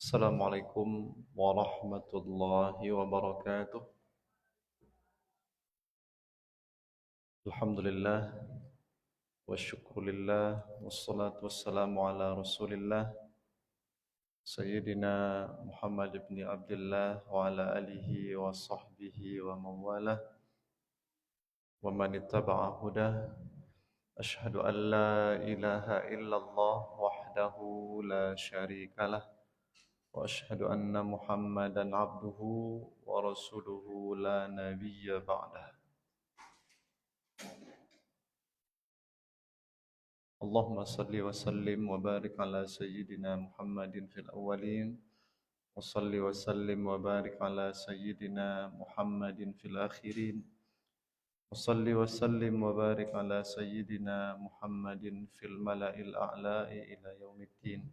Assalamualaikum warahmatullahi wabarakatuh. Alhamdulillah wa syukurillah wassalatu wassalamu ala Rasulillah Sayyidina Muhammad ibn Abdullah wa ala alihi wa sahbihi wa mawalah wa man ittaba'a hudah. Ashhadu an la ilaha illallah wahdahu la syarikalah wa ashhadu anna Muhammadan abduhu wa rasuluhu la nabiyya ba'dah. Allahumma salli wa sallim wa barik ala sayyidina Muhammadin fil awwalin wa salli wa sallim wa barik ala sayyidina Muhammadin fil akhirin wa salli wa sallim wa barik ala sayyidina Muhammadin fil mala'il a'la'i ila yaumiddin.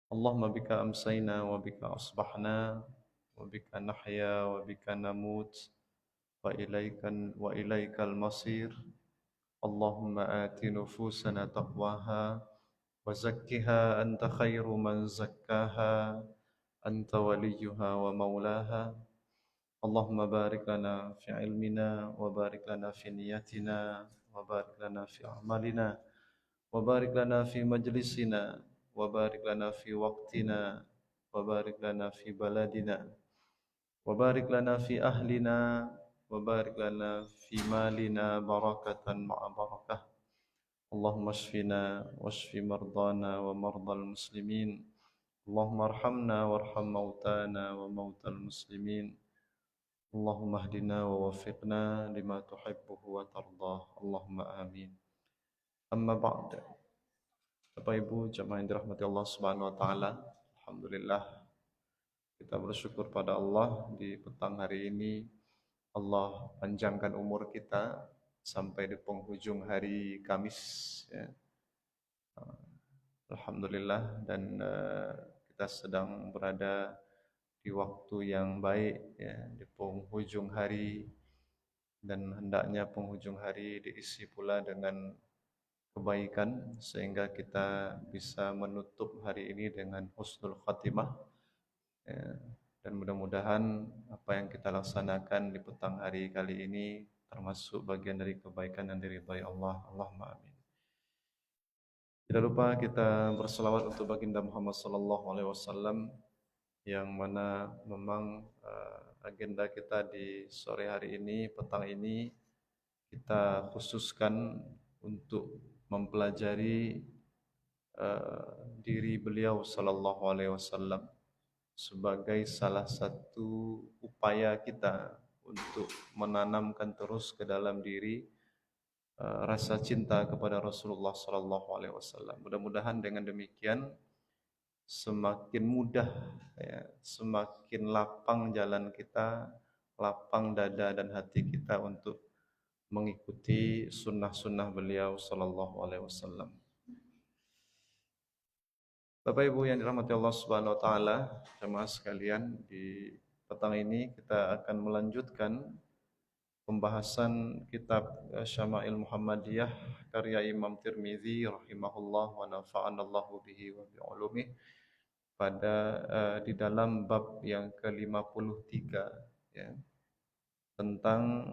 Allahumma bika amsayna wa bika asbahna wa bika nahya wa bika namut wa ilaikal masir. Allahumma ati nufusana taqwaha wa zakkiha anta khairu man zakkaha anta waliyuha wa maulaha. Allahumma barik lana fi ilmina wa barik lana fi niyatina wa barik lana fi amalina wa barik lana fi majlisina wa barik lana fi waqtina wa barik lana fi baladina wa barik lana fi ahlina wa barik lana fi malina barakatan ma'a barakah. Allahumma shfina washfi mardana wa mardal muslimin. Allahumma arhamna warham mautana wa mautal muslimin. Allahumma hdina wa wafiqna lima tuhibbuhu wa tardah. Allahumma amin. Amma ba'd. Bapak Ibu jamaah yang dirahmati Allah Subhanahu wa taala, alhamdulillah kita bersyukur pada Allah di petang hari ini Allah panjangkan umur kita sampai di penghujung hari Kamis ya. Alhamdulillah dan kita sedang berada di waktu yang baik ya, di penghujung hari, dan hendaknya penghujung hari diisi pula dengan kebaikan sehingga kita bisa menutup hari ini dengan husnul khatimah ya. Dan mudah-mudahan apa yang kita laksanakan di petang hari kali ini termasuk bagian dari kebaikan yang diridhai Allah. Allahumma amin. Tidak lupa kita berselawat untuk baginda Muhammad sallallahu alaihi wasallam, yang mana memang agenda kita di sore hari ini, petang ini, kita khususkan untuk mempelajari diri beliau sallallahu alaihi wasallam sebagai salah satu upaya kita untuk menanamkan terus ke dalam diri rasa cinta kepada Rasulullah sallallahu alaihi wasallam. Mudah-mudahan dengan demikian semakin mudah ya, semakin lapang jalan kita, lapang dada dan hati kita untuk mengikuti sunnah-sunnah beliau sallallahu alaihi wasallam. Bapak Ibu yang dirahmati Allah Subhanahu wa taala, jemaah sekalian, di petang ini kita akan melanjutkan pembahasan kitab Syama'il Muhammadiyah karya Imam Tirmizi rahimahullah wa nafa'anallahu bihi wa bi'ulumih pada di dalam bab yang ke-53 ya, tentang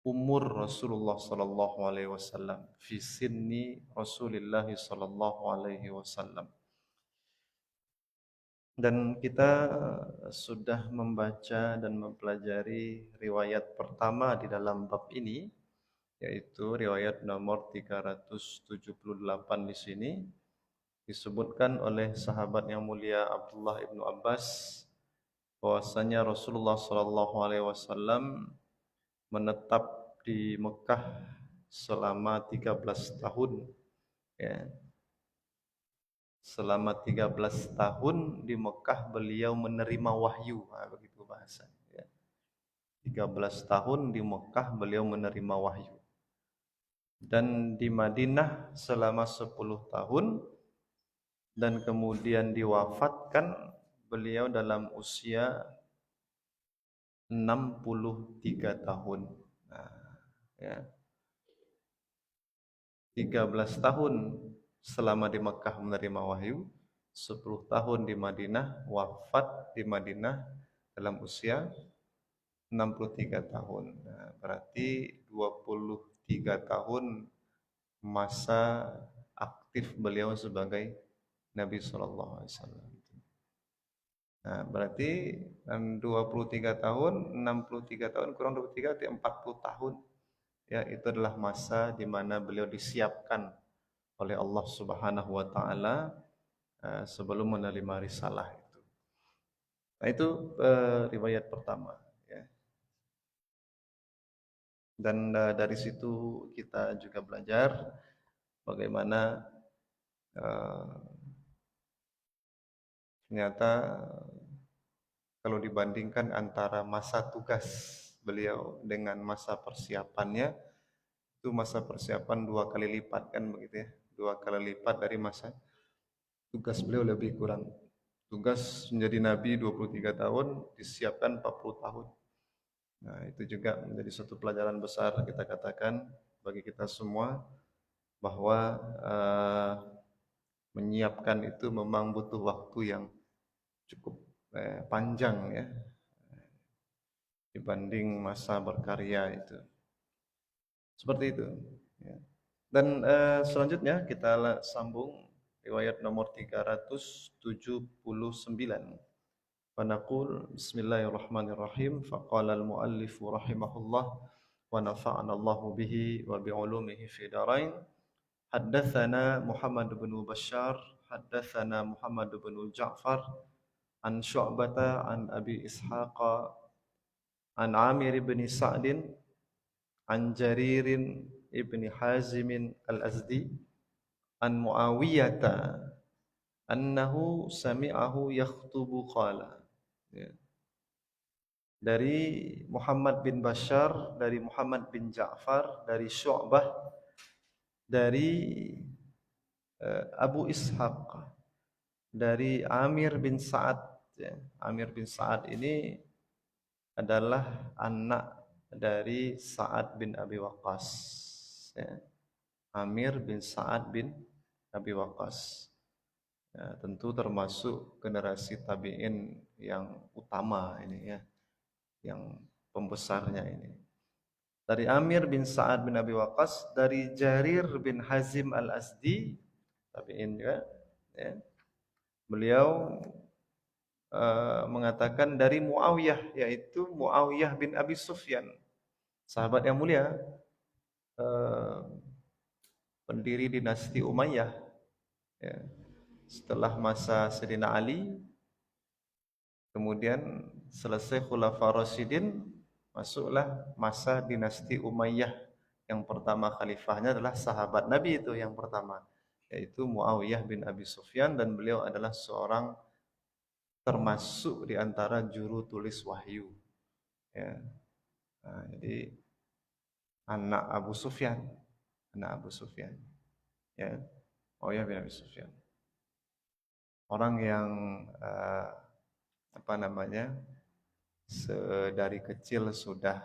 umur Rasulullah sallallahu alaihi wasallam, fi sinni Rasulillah sallallahu alaihi wasallam. Dan kita sudah membaca dan mempelajari riwayat pertama di dalam bab ini, yaitu riwayat nomor 378 di sini. Disebutkan oleh sahabat yang mulia Abdullah ibnu Abbas bahwasanya Rasulullah sallallahu alaihi wasallam menetap di Mekah selama 13 tahun ya. Selama 13 tahun di Mekah beliau menerima wahyu, begitu bahasanya ya. 13 tahun di Mekah beliau menerima wahyu. Dan di Madinah selama 10 tahun, dan kemudian diwafatkan beliau dalam usia 63 tahun. Nah, ya. 13 tahun selama di Mekah menerima wahyu, 10 tahun di Madinah, wafat di Madinah dalam usia 63 tahun. Nah, berarti 23 tahun masa aktif beliau sebagai Nabi Sallallahu Alaihi Wasallam. Nah, berarti 23 tahun, 63 tahun, kurang 23, berarti 40 tahun. Ya, itu adalah masa di mana beliau disiapkan oleh Allah Subhanahu wa taala sebelum menerima risalah itu. Nah, itu riwayat pertama, ya. Dan dari situ kita juga belajar bagaimana ternyata kalau dibandingkan antara masa tugas beliau dengan masa persiapannya, itu masa persiapan 2 kali lipat kan begitu ya. 2 kali lipat dari masa tugas beliau lebih kurang. Tugas menjadi nabi 23 tahun, disiapkan 40 tahun. Nah, itu juga menjadi suatu pelajaran besar kita katakan bagi kita semua bahwa menyiapkan itu memang butuh waktu yang cukup panjang ya dibanding masa berkarya itu. Seperti itu. Ya. Dan selanjutnya kita sambung riwayat nomor 379. Fanaqul bismillahirrahmanirrahim faqala al-muallif rahimahullah wa nafa'ana Allahu bihi wa bi'ulumihi fi darain. Haddatsana Muhammad bin Bashar, haddatsana Muhammad bin Ja'far an Syu'bah an Abi Ishaq an Amir bin Sa'din an Jaririn ibni Hazim al-Azdi an Muawiyata annahu sami'ahu yakhtubu qala. Ya. Dari Muhammad bin Bashar, dari Muhammad bin Ja'far, dari Syu'bah, dari Abu Ishaq, dari Amir bin Sa'ad. Ya. Amir bin Sa'ad ini adalah anak dari Sa'ad bin Abi Waqqas. Ya. Amir bin Sa'ad bin Abi Waqqas. Ya, tentu termasuk generasi tabi'in yang utama ini ya, yang pembesarnya ini. Dari Amir bin Sa'ad bin Abi Waqqas, dari Jarir bin Hazim al-Azdi, tabi'in juga. Ya. Beliau mengatakan dari Muawiyah, yaitu Muawiyah bin Abi Sufyan, sahabat yang mulia, pendiri dinasti Umayyah. Ya. Setelah masa Sayyidina Ali, kemudian selesai Khulafaur Rasyidin, masuklah masa dinasti Umayyah. Yang pertama khalifahnya adalah sahabat Nabi itu yang pertama, yaitu Muawiyah bin Abi Sufyan, dan beliau adalah seorang termasuk di antara juru tulis wahyu. Ya. Nah, jadi anak Abu Sufyan, ya, Muawiyah bin Abi Sufyan. Orang yang dari kecil sudah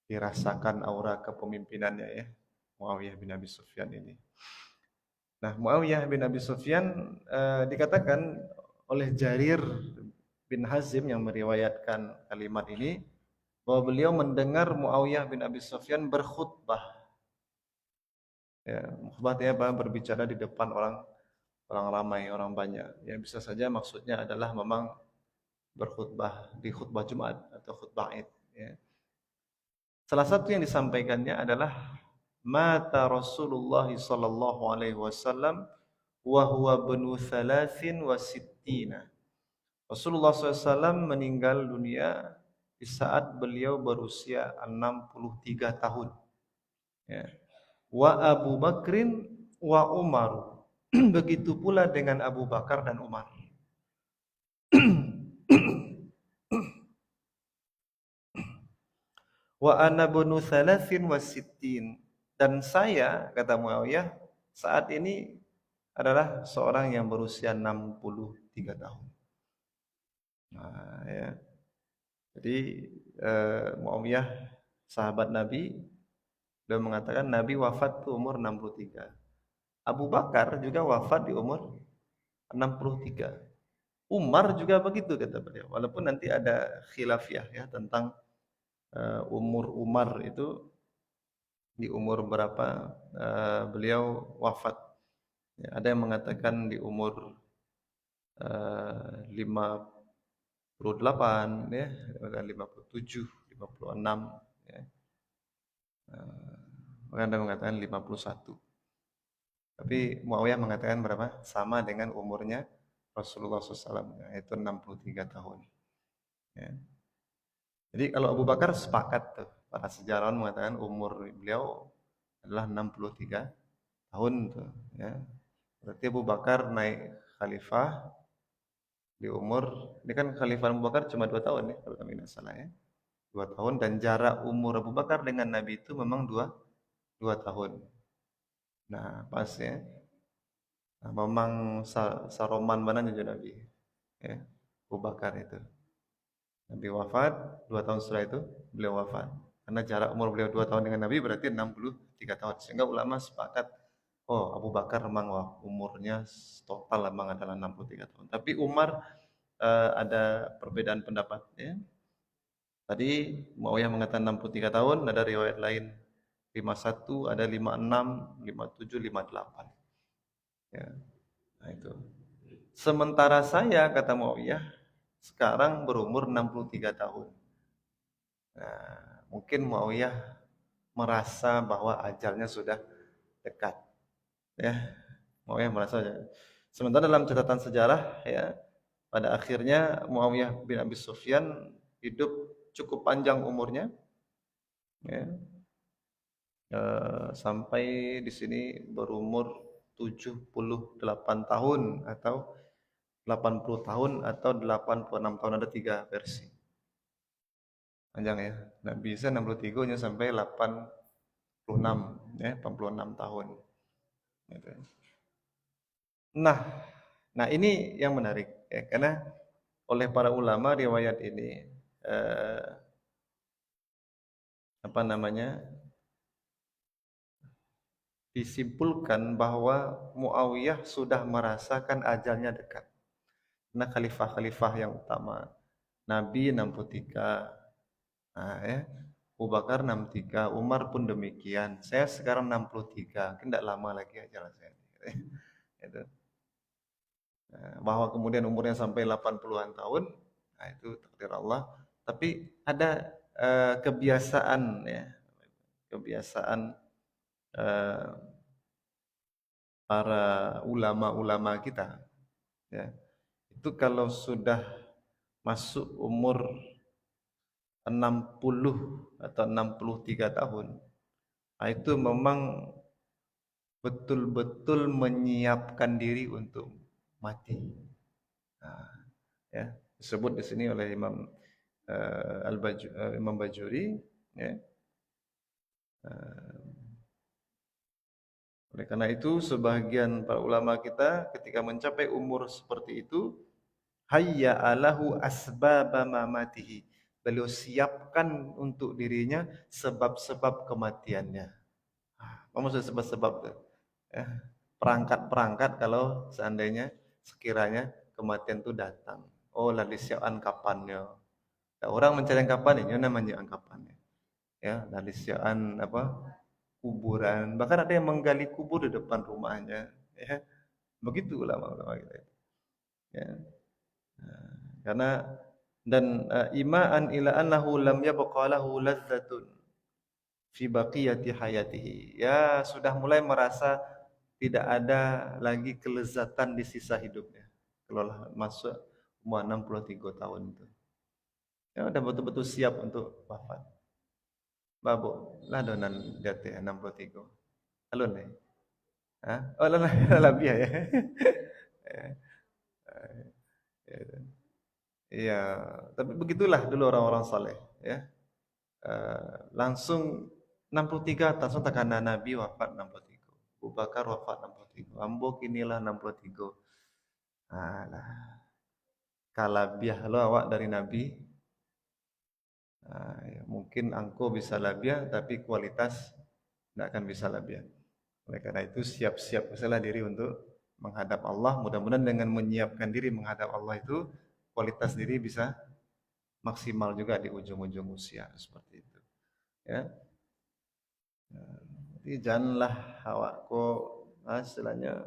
dirasakan aura kepemimpinannya ya, Muawiyah bin Abi Sufyan ini. Nah, Muawiyah bin Abi Sufyan dikatakan oleh Jarir bin Hazim yang meriwayatkan kalimat ini, bahwa beliau mendengar Muawiyah bin Abi Sufyan berkhutbah. Ya, khutbahnya berbicara di depan orang ramai, orang banyak. Ya, bisa saja maksudnya adalah memang berkhutbah di khutbah Jumat atau khutbah Id. Ya. Salah satu yang disampaikannya adalah mata Rasulullah sallallahu alaihi wasallam wa huwa bnu 63. Rasulullah SAW meninggal dunia di saat beliau berusia 63 tahun. Ya. Wa Abu Bakrin wa Umar. Begitu pula dengan Abu Bakar dan Umar. Wa ana bunu 63. Dan saya, kata Muawiyah, saat ini adalah seorang yang berusia 63 tahun. Nah, ya. Jadi Muawiyah sahabat Nabi, dia mengatakan Nabi wafat di umur 63. Abu Bakar juga wafat di umur 63. Umar juga begitu kata beliau. Walaupun nanti ada khilafiyah ya tentang umur Umar itu di umur berapa beliau wafat. Ya, ada yang mengatakan di umur 58 ya, 57, 56 ya. Ada yang mengatakan 51. Tapi Muawiyah mengatakan berapa? Sama dengan umurnya Rasulullah SAW, yaitu 63 tahun. Ya. Jadi kalau Abu Bakar sepakat tuh, para sejarawan mengatakan umur beliau adalah 63 tahun tuh. Ya. Berarti Abu Bakar naik khalifah di umur, ini kan khalifah Abu Bakar cuma 2 tahun ya, kalau kami tidak salah ya. 2 tahun dan jarak umur Abu Bakar dengan Nabi itu memang 2 tahun. Nah, pas ya. Nah, memang saroman mana juga Nabi. Ya, Abu Bakar itu. Nabi wafat, 2 tahun setelah itu beliau wafat. Karena jarak umur beliau 2 tahun dengan Nabi berarti 63 tahun. Sehingga ulama sepakat, oh Abu Bakar memang umurnya total memang adalah 63 tahun. Tapi Umar ada perbedaan pendapat. Ya. Tadi Muawiyah mengatakan 63 tahun, ada riwayat lain 51, ada 56, 57, 58. Ya. Nah itu. Sementara saya, kata Muawiyah, sekarang berumur 63 tahun. Nah, mungkin Muawiyah merasa bahwa ajalnya sudah dekat. Ya, Muawiyah merasa. Sementara dalam catatan sejarah, ya, pada akhirnya Muawiyah bin Abi Sufyan hidup cukup panjang umurnya, ya, sampai di sini berumur 78 tahun atau 80 tahun atau 86 tahun, ada 3 versi. Panjang ya. Nah, bisa 63 nya sampai 86 ya, 86 tahun. Gitu. Nah, ini yang menarik ya, karena oleh para ulama riwayat ini eh, apa namanya? Disimpulkan bahwa Muawiyah sudah merasakan ajalnya dekat. Nah, khalifah-khalifah yang utama, Nabi 63, nah, ya, Abu Bakar 63, Umar pun demikian. Saya sekarang 63, kan tidak lama lagi ajaran saya. Itu. Nah, bahwa kemudian umurnya sampai 80-an tahun, nah itu takdir Allah. Tapi ada kebiasaan ya, kebiasaan eh, para ulama-ulama kita ya. Itu kalau sudah masuk umur 60 atau 63 tahun, nah itu memang betul-betul menyiapkan diri untuk mati. Nah, ya, disebut di sini oleh Imam Bajuri, ya. Oleh karena itu sebagian para ulama kita ketika mencapai umur seperti itu, hayya alahu asbaba mamatihi. Beliau siapkan untuk dirinya sebab-sebab kematiannya. Apa maksud sebab-sebab itu? Ya, perangkat-perangkat kalau seandainya sekiranya kematian itu datang. Oh, lah disiapkan kapannya. Ya, orang mencari kapan ini namanya kapannya. Ya, lah disiapkan apa? Kuburan. Bahkan ada yang menggali kubur di depan rumahnya. Ya, begitu ulama-ulama kita itu. Ya. Karena dan imaan ila annahu lam yabqa lahu ladzatun fi baqiyati hayatihi. Ya, sudah mulai merasa tidak ada lagi kelezatan di sisa hidupnya. Kalau masuk umur 63 tahun itu. Ya udah betul-betul siap untuk wafat. Babu, lah donan date 63. Halo nih. Hah? Oh, lah lebih ya. Iya, tapi begitulah dulu orang-orang saleh ya. Langsung 63, langsung takana Nabi wafat 63. Abu Bakar wafat 63. Ambo kinilah 63. Alah, kalabiah lo awak dari Nabi. Ya, mungkin angko bisa labiah tapi kualitas tidak akan bisa labiah. Oleh karena itu siap-siap salah diri untuk menghadap Allah. Mudah-mudahan dengan menyiapkan diri menghadap Allah itu kualitas diri bisa maksimal juga di ujung-ujung usia seperti itu. Ya, jadi janganlah awakku istilahnya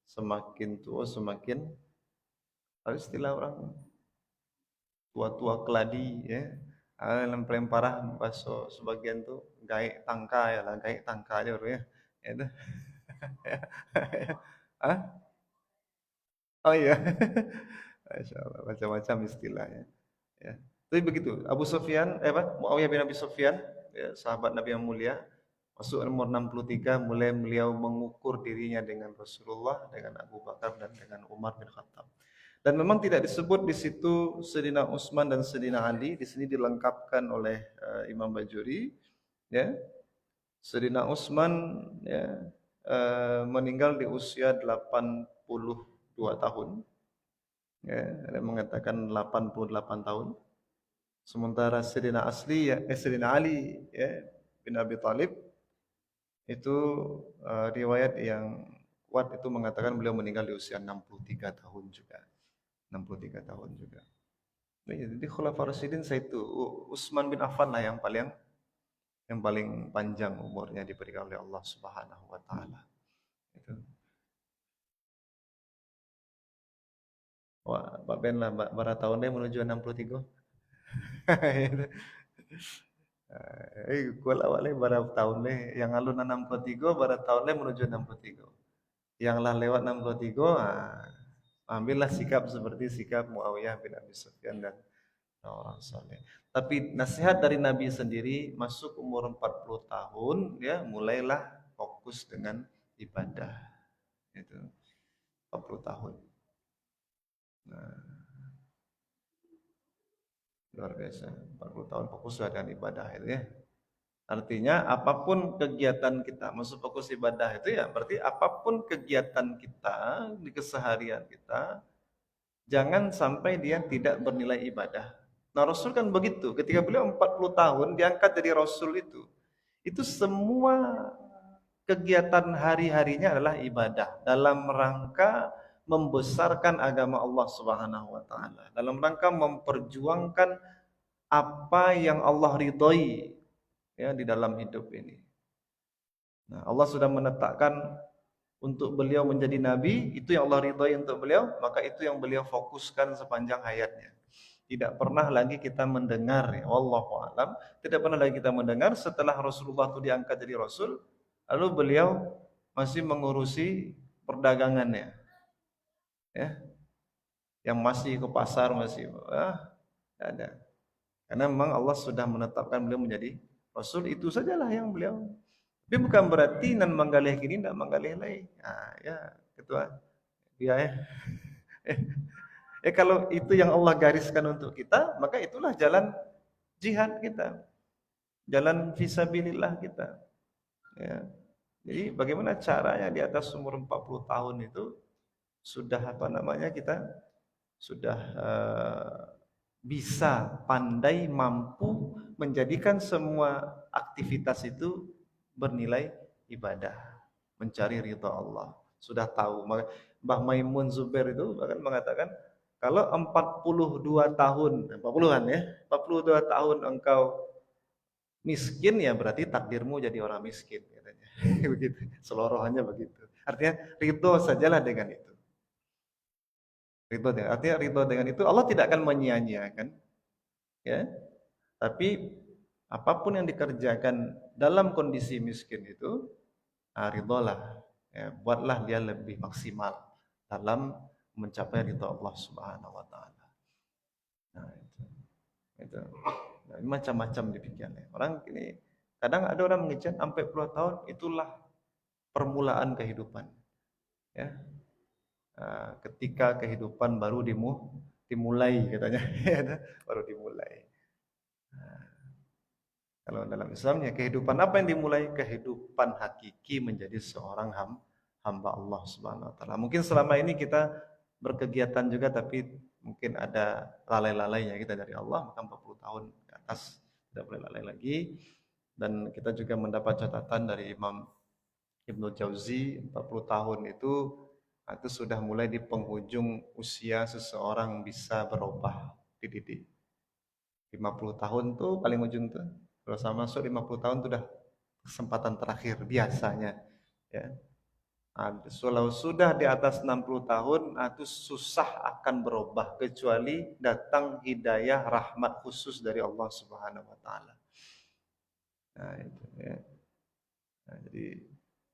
semakin tua semakin, kalau istilah orang tua-tua keladi ya. Yang paling parah bahasa sebagian tuh gaek tangka ya lah, gaek tangka aja bro ya. Itu. Ah? Oh iya. Masya Allah, macam-macam istilahnya. Ya. Tapi begitu, Abu Sufyan, Muawiyah bin Abi Sufyan, ya, sahabat Nabi yang mulia, masuk umur 63, mulai beliau mengukur dirinya dengan Rasulullah, dengan Abu Bakar dan dengan Umar bin Khattab. Dan memang tidak disebut di situ Sayyidina Utsman dan Sayyidina Ali, di sini dilengkapkan oleh Imam Bajuri, ya. Sayyidina Utsman ya, meninggal di usia 82 tahun. Ya, ada yang mengatakan 88 tahun. Sementara Sayyidina Ali ya, bin Abi Thalib itu riwayat yang kuat itu mengatakan beliau meninggal di usia 63 tahun juga. 63 tahun juga. Nah, jadi Khulafaur Rasyidin saya itu Utsman bin Affan lah yang paling panjang umurnya diberikan oleh Allah Subhanahu wa taala. Itu. Wah, Pak Ben lah berapa tahun deh menuju 63? Gue awalnya berapa tahun deh, yang alun 63 berapa tahun deh menuju 63. Yang lah lewat 63, ambillah sikap seperti sikap Muawiyah bin Abi Sufyan dan orang saleh. Tapi nasihat dari Nabi sendiri masuk umur 40 tahun ya mulailah fokus dengan ibadah. Itu 40 tahun. Nah, luar biasa. 40 tahun fokus dengan ibadah itu ya. Artinya apapun kegiatan kita, maksud fokus ibadah itu ya berarti apapun kegiatan kita di keseharian kita, jangan sampai dia tidak bernilai ibadah. Nah Rasul kan begitu, ketika beliau 40 tahun diangkat jadi Rasul itu semua kegiatan hari-harinya adalah ibadah dalam rangka membesarkan agama Allah Subhanahu wa taala, dalam rangka memperjuangkan apa yang Allah ridhoi ya di dalam hidup ini. Nah, Allah sudah menetapkan untuk beliau menjadi nabi, itu yang Allah ridhoi untuk beliau, maka itu yang beliau fokuskan sepanjang hayatnya. Tidak pernah lagi kita mendengar, ya, wallahu alam, tidak pernah lagi kita mendengar setelah Rasulullah itu diangkat jadi Rasul, lalu beliau masih mengurusi perdagangannya, ya, yang masih ke pasar masih, tidak ada. Karena memang Allah sudah menetapkan beliau menjadi Rasul, itu sajalah yang beliau. Tapi bukan berarti nan menggalih kini tidak menggalih lain. Nah, ya, ketua dia ya. Kalau itu yang Allah gariskan untuk kita, maka itulah jalan jihad kita. Jalan fisabilillah kita. Ya. Jadi bagaimana caranya di atas umur 40 tahun itu sudah kita sudah bisa pandai mampu menjadikan semua aktivitas itu bernilai ibadah, mencari ridha Allah. Sudah tahu. Mbah Maimun Zubair itu bahkan mengatakan kalau 42 tahun, 40-an ya, 42 tahun engkau miskin ya berarti takdirmu jadi orang miskin katanya. Begitu. Selorohannya begitu. Artinya ridho sajalah dengan itu. Artinya ridho dengan itu Allah tidak akan menyia-nyiakan ya. Tapi apapun yang dikerjakan dalam kondisi miskin itu ridholah ya, buatlah dia lebih maksimal dalam mencapai ridho Allah Subhanahu wa taala. Nah, itu. Nah, macam-macam demikiannya. Orang ini kadang ada orang mengejar sampai puluh tahun itulah permulaan kehidupan. Ya. Ketika kehidupan baru dimulai katanya, baru dimulai. Kalau dalam Islam ya kehidupan apa yang dimulai? Kehidupan hakiki menjadi seorang hamba Allah Subhanahu wa taala. Mungkin selama ini kita berkegiatan juga tapi mungkin ada lalai-lalainya kita dari Allah, maka 40 tahun ke atas tidak boleh lalai lagi. Dan kita juga mendapat catatan dari Imam Ibnu Jauzi 40 tahun itu Itu sudah mulai di penghujung usia seseorang bisa berubah dididik. 50 tahun tuh paling ujung tuh. Kalau sama masuk 50 tahun tuh udah kesempatan terakhir biasanya. Ya. Kalau sudah di atas 60 tahun, itu susah akan berubah kecuali datang hidayah rahmat khusus dari Allah Subhanahu wa taala. Nah, itu ya. Nah, jadi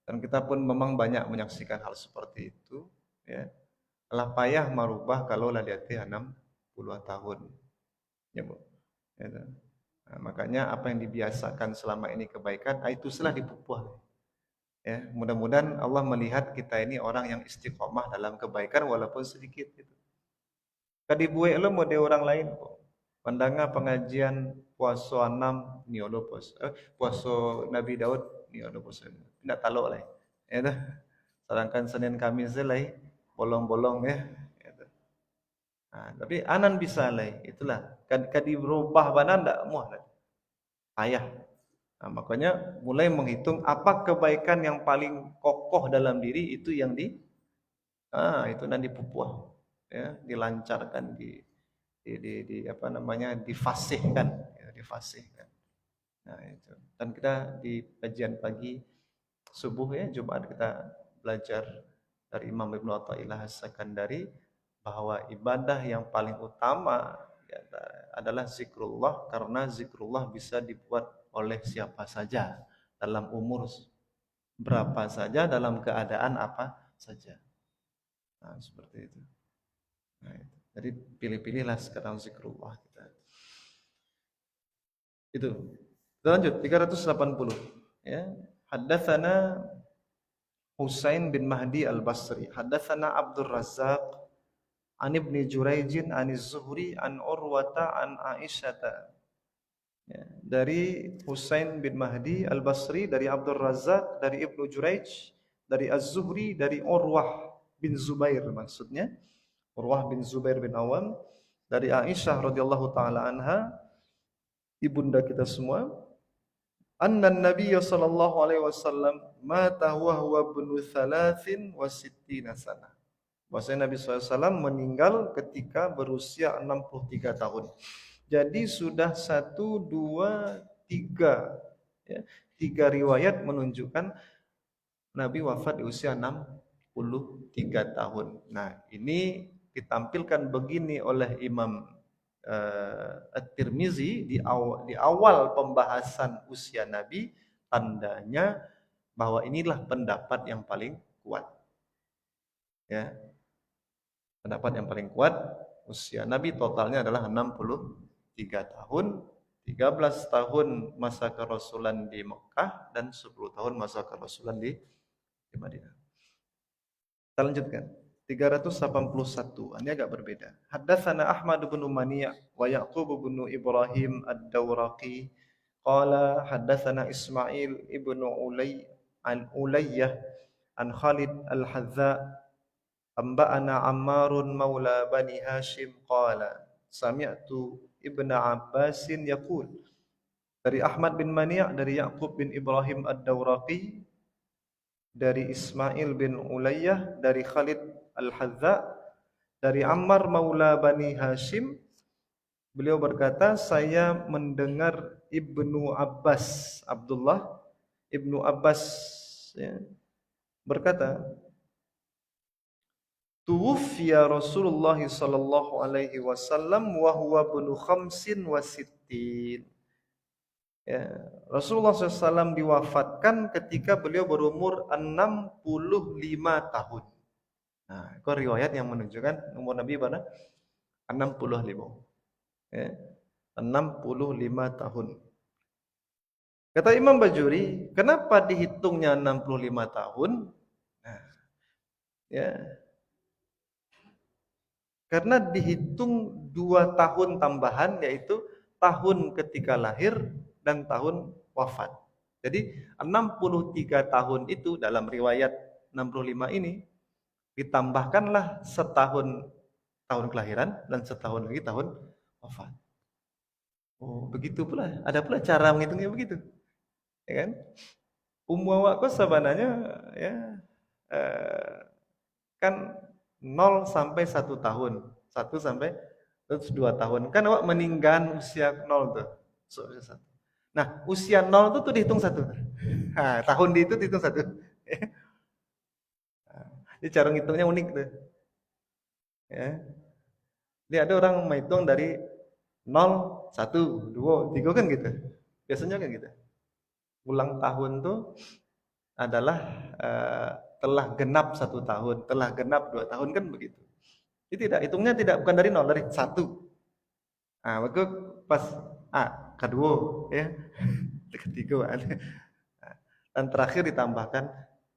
dan kita pun memang banyak menyaksikan hal seperti itu, ya. Alah payah merubah kalau lah dia 60 tahun. Ya, Bu. Ya, nah, makanya apa yang dibiasakan selama ini kebaikan, itu setelah dipupuh. Ya, mudah-mudahan Allah melihat kita ini orang yang istiqomah dalam kebaikan walaupun sedikit gitu. Kadi buek lo mau orang lain kok. Pandanga pengajian puasa 6 ni lo puasa. Puasa Nabi Daud ni lo puasa. Tidak talok lah. Ya dah. Sedangkan Senin Kamis lah bolong-bolong ya. Ya dah. Nah, tapi anan bisa lah. Itulah. Kadi berubah banan tak muah lah. Ayah. Nah, makanya mulai menghitung apa kebaikan yang paling kokoh dalam diri itu yang itu nanti dipupuh ya, dilancarkan di apa namanya difasihkan ya, difasihkan. Nah, itu. Dan kita di kajian pagi subuh ya Jumat kita belajar dari Imam Ibnu Athaillah As-Sakandari bahwa ibadah yang paling utama ya, adalah zikrullah karena zikrullah bisa dibuat oleh siapa saja dalam umur berapa saja dalam keadaan apa saja. Nah, seperti itu. Nah, itu. Jadi pilih-pilihlah sekarang zikrullah kita. Itu. Kita lanjut 380 ya. Haddatsana Husain bin Mahdi Al-Basri. Haddatsana Abdul Razzaq an Ibnu Juraijin an Zuhri an Urwata an Aisyata. Ya, dari Husain bin Mahdi Al-Basri, dari Abdul Razzaq, dari Ibnu Juraij, dari Az-Zuhri, dari Urwah bin Zubair maksudnya. Urwah bin Zubair bin Awam, dari Aisyah radhiyallahu taala anha, ibunda kita semua, anna Nabiy sallallahu alaihi wasallam mata wa huwa ibnu 63 sana. Bahwasanya Nabi SAW meninggal ketika berusia 63 tahun. Jadi sudah 1, 2, 3 ya, 3 riwayat menunjukkan Nabi wafat di usia 63 tahun. Nah, ini ditampilkan begini oleh Imam At-Tirmizi di awal pembahasan usia Nabi, tandanya bahwa inilah pendapat yang paling kuat. Ya. Pendapat yang paling kuat, usia Nabi totalnya adalah 63 tahun, 13 tahun masa kerasulan di Mekah dan 10 tahun masa kerasulan di Madinah. Kita lanjutkan. 381. Ini agak berbeda. Haddatsana Ahmad bin Mani' wa Yaqub bin Ibrahim Ad-Dawraqi qala haddatsana Ismail ibnu Ulayyah an Khalid Al-Hadza Amba'ana Ammarun maula Bani Hashim qala sami'tu Ibnu Abbasin yaqul. Dari Ahmad bin Mani', dari Yaqub bin Ibrahim Ad-Dawraqi, dari Ismail bin Ulayyah, dari Khalid Al-Hadza, dari Ammar maula Bani Hashim. Beliau berkata, saya mendengar Ibnu Abbas, Abdullah Ibnu Abbas ya, berkata, tuwfiya Rasulullah sallallahu alaihi wasallam wa huwa ibnu 65. Ya, Rasulullah SAW diwafatkan ketika beliau berumur 65 tahun. Nah, itu riwayat yang menunjukkan umur Nabi pada 65. Ya, 65 tahun. Kata Imam Bajuri, kenapa dihitungnya 65 tahun? Nah, ya, karena dihitung 2 tahun tambahan, yaitu tahun ketika lahir dan tahun wafat. Jadi 63 tahun itu dalam riwayat 65 ini ditambahkanlah setahun tahun kelahiran dan setahun lagi tahun wafat. Oh, begitu pula. Ada pula cara menghitungnya begitu. Ya kan? Umur awakku sebenarnya ya Kan 0 sampai 1 tahun. 1 sampai terus 2 tahun. Kan awak meninggal usia 0 tuh. Usia 1. Nah, usia 0 tuh dihitung 1. Nah, tahun di itu dihitung 1. Jadi cara ngitungnya unik tuh. Ya. Jadi ada orang menghitung dari 0, 1, 2, 3 kan gitu. Biasanya kan gitu. Ulang tahun tuh adalah telah genap 1 tahun, telah genap 2 tahun kan begitu. Jadi tidak hitungnya tidak bukan dari 0, dari 1. Nah, waktu pas kedua ya, ketiga ada. Dan terakhir ditambahkan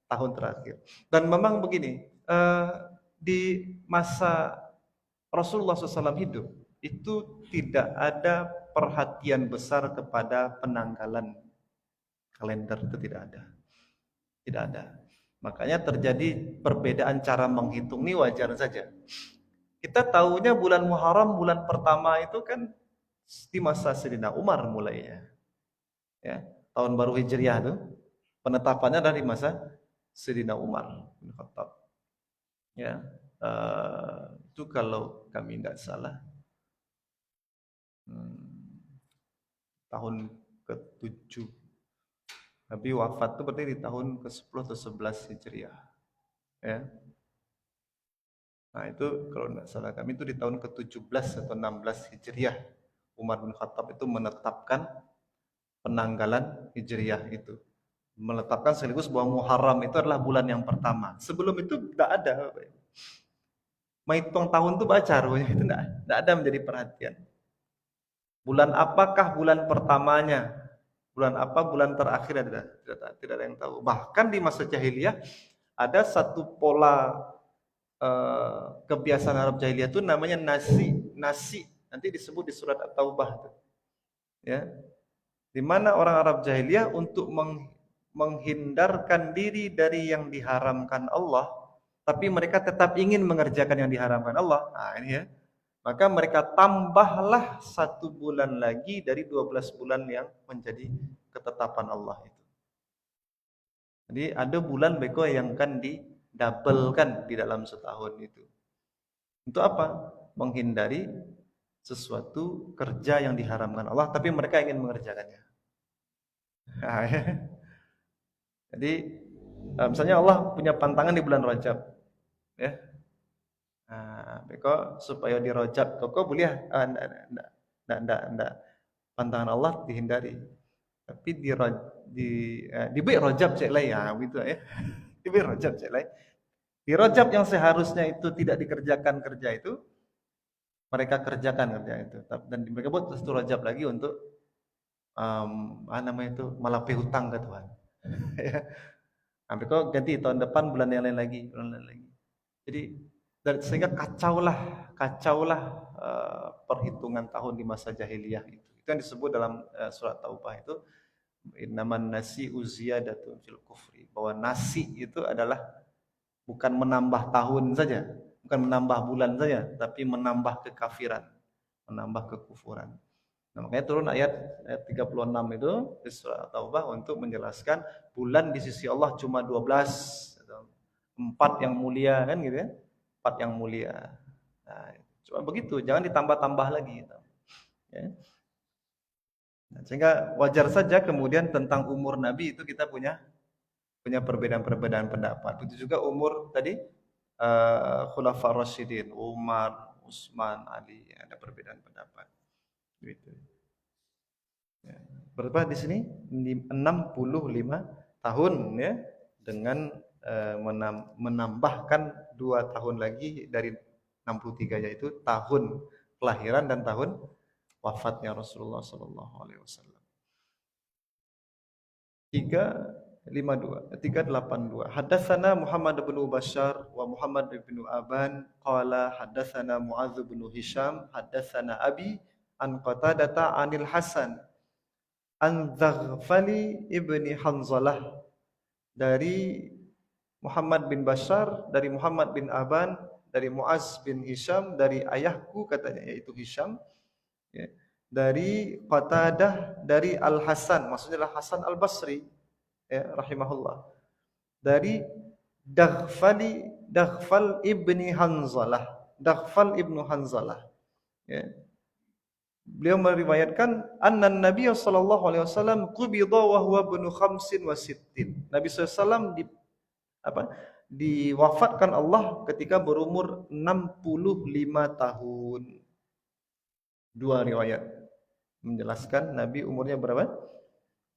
tahun terakhir. Dan memang begini, di masa Rasulullah SAW hidup itu tidak ada perhatian besar kepada penanggalan kalender, itu tidak ada. Tidak ada. Makanya terjadi perbedaan cara menghitung, ini wajar saja. Kita tahunya bulan Muharram, bulan pertama itu kan di masa Sayyidina Umar mulainya. Ya, tahun baru Hijriah itu penetapannya dari masa Sayyidina Umar bin Khattab. Ya, itu kalau kami tidak salah tahun ke-7. Nabi wafat itu berarti di tahun ke-10 atau 11 Hijriah. Ya. Nah, itu kalau tidak salah kami itu di tahun ke-17 atau 16 Hijriah. Umar bin Khattab itu menetapkan penanggalan Hijriah itu. Menetapkan sekaligus bahwa Muharram itu adalah bulan yang pertama. Sebelum itu tidak ada. Menghitung tahun itu baca rupanya itu tidak ada menjadi perhatian. Bulan apakah bulan pertamanya? Bulan apa bulan terakhir tidak ada yang tahu. Bahkan di masa jahiliyah ada satu pola kebiasaan Arab jahiliyah itu namanya nasi. Nanti disebut di surat At-Taubah. Ya. Di mana orang Arab jahiliyah untuk menghindarkan diri dari yang diharamkan Allah, tapi mereka tetap ingin mengerjakan yang diharamkan Allah. Nah, ini ya. Maka mereka tambahlah 1 bulan lagi dari 12 bulan yang menjadi ketetapan Allah itu. Jadi ada bulan beko yang kan didabelkan di dalam setahun itu. Untuk apa? Menghindari sesuatu kerja yang diharamkan Allah, tapi mereka ingin mengerjakannya. Nah, ya. Jadi misalnya Allah punya pantangan di bulan Rajab, ya. Nah, beko supaya di Rajab kok boleh enggak pantangan Allah dihindari. Tapi di Rajab cek lain ya gitu ya. Di Rajab cek lain. Di Rajab yang seharusnya itu tidak dikerjakan kerja itu mereka kerjakan kerja itu. Dan mereka buat satu Rajab lagi untuk namanya itu malape hutang ke Tuhan. Ya. Sampai kok ganti tahun depan bulan yang lain lagi. Jadi sehingga kacaulah perhitungan tahun di masa jahiliyah itu. Itu yang disebut dalam surat Taubah itu innaman nasi'u ziyadatun fil kufri, bahwa nasi itu adalah bukan menambah tahun saja, bukan menambah bulan saja, tapi menambah kekafiran, menambah kekufuran. Nah, makanya turun ayat 36 itu di surah Taubah untuk menjelaskan bulan di sisi Allah cuma 12, 4 yang mulia kan gitu ya. 4 yang mulia. Nah, cuma begitu, jangan ditambah-tambah lagi gitu. Ya. Nah, sehingga wajar saja kemudian tentang umur Nabi itu kita punya perbedaan-perbedaan pendapat. Itu juga umur tadi Khulafaur Rasyidin, Umar, Utsman, Ali, ada perbedaan pendapat. Gitu. Ya. Berapa di sini? 65 tahun ya, dengan menambahkan 2 tahun lagi dari 63, yaitu tahun kelahiran dan tahun wafatnya Rasulullah sallallahu alaihi wasallam. 382. Hadatsana Muhammad bin Bashar wa Muhammad bin Aban qala hadatsana Muadz bin Hisham hadatsana Abi an Qatadah anil Hasan an Zaghfali ibni Hanzalah, dari Muhammad bin Bashar, dari Muhammad bin Aban, dari Muaz bin Hisham, dari ayahku katanya yaitu Hisham, ya. Dari Qatadah, dari Al Hasan, maksudnya Hasan Al Basri, ya, rahimahullah. Dari Daghfali Daghfal ibni Hanzalah. Daghfal ibnu Hanzalah. Ya. Beliau meriwayatkan anna Nabi sallallahu alaihi wasallam qubida wa huwa ibnu 65. Nabi SAW diwafatkan Allah ketika berumur 65 tahun. Dua riwayat menjelaskan Nabi umurnya berapa?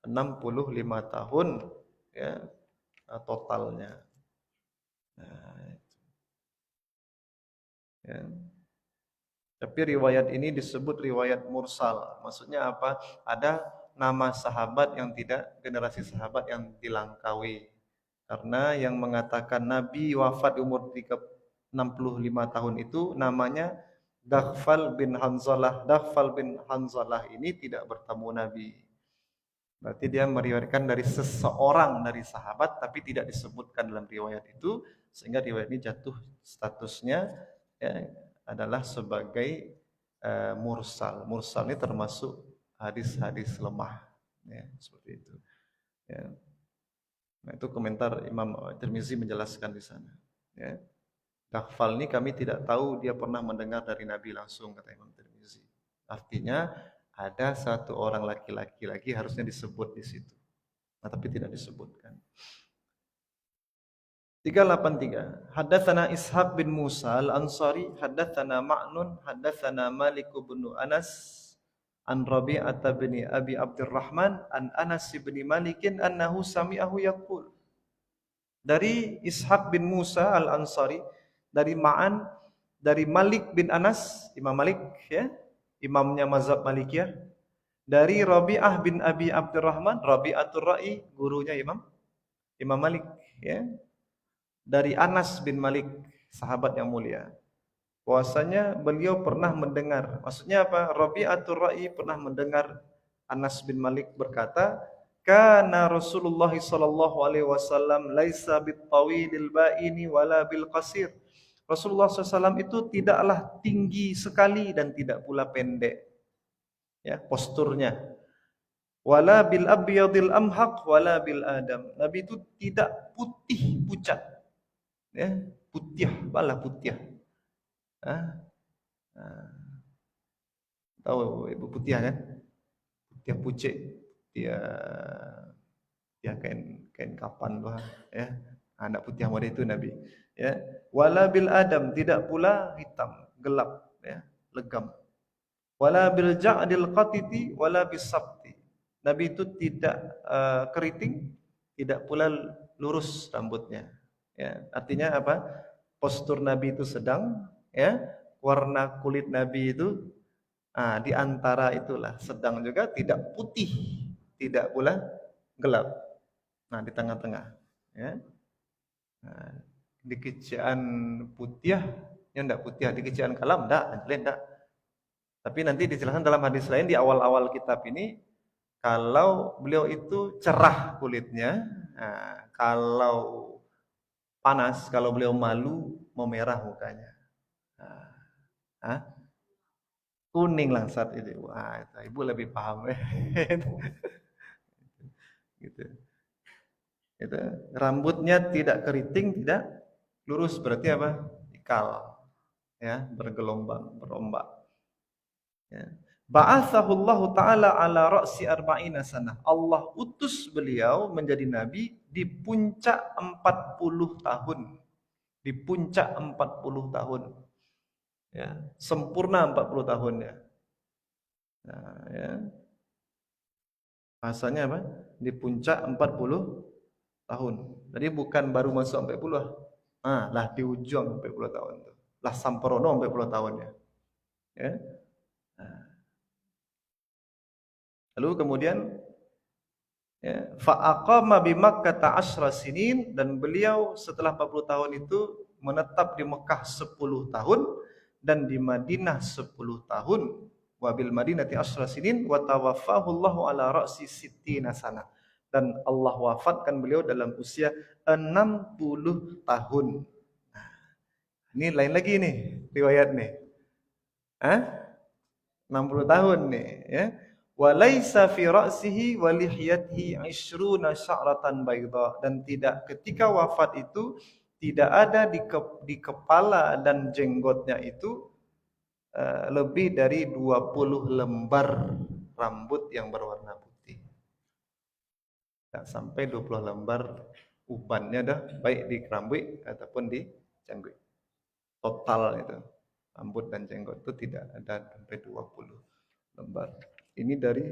65 tahun ya totalnya. Nah, ya. Tapi riwayat ini disebut riwayat mursal. Maksudnya apa? Ada nama sahabat yang tidak, generasi sahabat yang dilangkaui. Karena yang mengatakan Nabi wafat umur 65 tahun itu namanya Daghfal bin Hanzalah. Daghfal bin Hanzalah ini tidak bertemu Nabi. Berarti dia meriwayatkan dari seseorang dari sahabat tapi tidak disebutkan dalam riwayat itu, sehingga riwayat ini jatuh statusnya ya, adalah sebagai mursal. Mursal ini termasuk hadis-hadis lemah ya, seperti itu. Ya. Nah, itu komentar Imam Tirmizi menjelaskan di sana ya. Daghfal ini kami tidak tahu dia pernah mendengar dari Nabi langsung, kata Imam Tirmizi. Artinya ada satu orang laki-laki lagi harusnya disebut di situ. Nah, tapi tidak disebutkan. 383. Haddatsana Ishaq bin Musa al-Ansari, haddatsana Ma'nun, haddatsana Malik bin Anas an Rabi'ah bin Abi Abdurrahman an Anas bin Malik annahu sami'ahu yaqul. Dari Ishaq bin Musa al-Ansari, dari Ma'an, dari Malik bin Anas, Imam Malik ya, imamnya mazhab Malikiyah, dari Rabi'ah bin Abi Abdurrahman, Rabi'atul Ra'i, gurunya Imam Malik ya. Dari Anas bin Malik, sahabat yang mulia. Bahwasanya beliau pernah mendengar, maksudnya apa? Rabi'atul Ra'i pernah mendengar Anas bin Malik berkata, kana Rasulullah sallallahu alaihi wasallam laisa bit-tawilil ba'ini wala bil qasir. Rasulullah SAW itu tidaklah tinggi sekali dan tidak pula pendek. Ya, posturnya. Wala bil abyadil amhaq wala bil adam. Nabi itu tidak putih pucat. Ya, putih, balah putih. Tahu ibu putih kan? Putih pucet, dia kain kapan lah ya. Anak putih model itu Nabi. Ya, wala bil adam, tidak pula hitam, gelap ya, legam. Wala bil ja'dil qatiti wala bis sabti. Nabi itu tidak keriting, tidak pula lurus rambutnya. Ya, artinya apa? Postur Nabi itu sedang ya, warna kulit Nabi itu di antara itulah, sedang juga, tidak putih, tidak pula gelap. Nah, di tengah-tengah ya. Nah, dikecian putih, ya enggak putih, dikecian kalam enggak. Tapi nanti dijelaskan dalam hadis lain di awal-awal kitab ini, kalau beliau itu cerah kulitnya, nah, kalau panas, kalau beliau malu, memerah mukanya. Kuning langsat itu. Wah, ibu lebih paham ya. Gitu. Itu rambutnya tidak keriting, tidak lurus, berarti apa? Ikal. Ya, bergelombang, berombak. Ya. Ba'athahullahu ta'ala ala ra'si arba'ina sanah. Allah utus beliau menjadi nabi di puncak 40 tahun. Di puncak 40 tahun. Ya, sempurna 40 tahunnya. Nah, ya. Bahasanya apa? Di puncak 40 tahun. Jadi bukan baru masuk 40. Lah di ujung 40 tahun tuh. Lah samperono 40 tahunnya. Ya. Nah. Lalu kemudian ya, fa aqama bi Makkah 10 sinin, dan beliau setelah 40 tahun itu menetap di Mekah 10 tahun dan di Madinah 10 tahun. Wa bil Madinati 10 sinin wa tawaffahu Allahu ala ra'si sittina sana. Dan Allah wafatkan beliau dalam usia 60 tahun. Nah, ini lain lagi nih riwayat nih. 60 tahun nih ya. Wa laisa fi ra'sihi wa lihyatihi 20 sya'ratan bayda, dan tidak, ketika wafat itu tidak ada di kepala dan jenggotnya itu lebih dari 20 lembar rambut yang berwarna putih. Tak sampai 20 lembar ubannya dah, baik di rambut ataupun di janggut. Total itu, rambut dan jenggot itu tidak ada sampai 20 lembar. Ini dari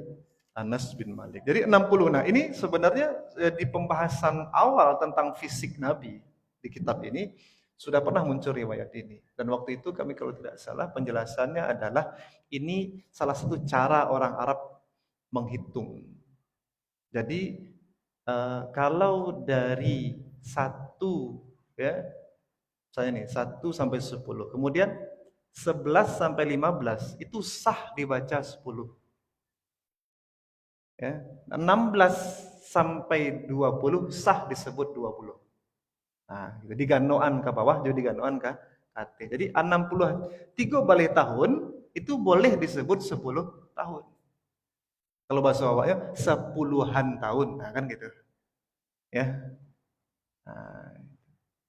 Anas bin Malik. Jadi 60. Nah, ini sebenarnya di pembahasan awal tentang fisik Nabi di kitab ini sudah pernah muncul riwayat ini. Dan waktu itu kami kalau tidak salah penjelasannya adalah ini salah satu cara orang Arab menghitung. Jadi kalau dari 1 ya, saya nih 1 sampai 10. Kemudian 11 sampai 15 itu sah dibaca 10. Ya, 16 sampai 20 sah disebut 20. Nah, gitu. Diganoan ke bawah, jadi diganoan ke atas. Jadi 63 balik tahun itu boleh disebut 10 tahun. Kalau bahasa Awaknya 10-an tahun, nah kan gitu. Ya. Nah,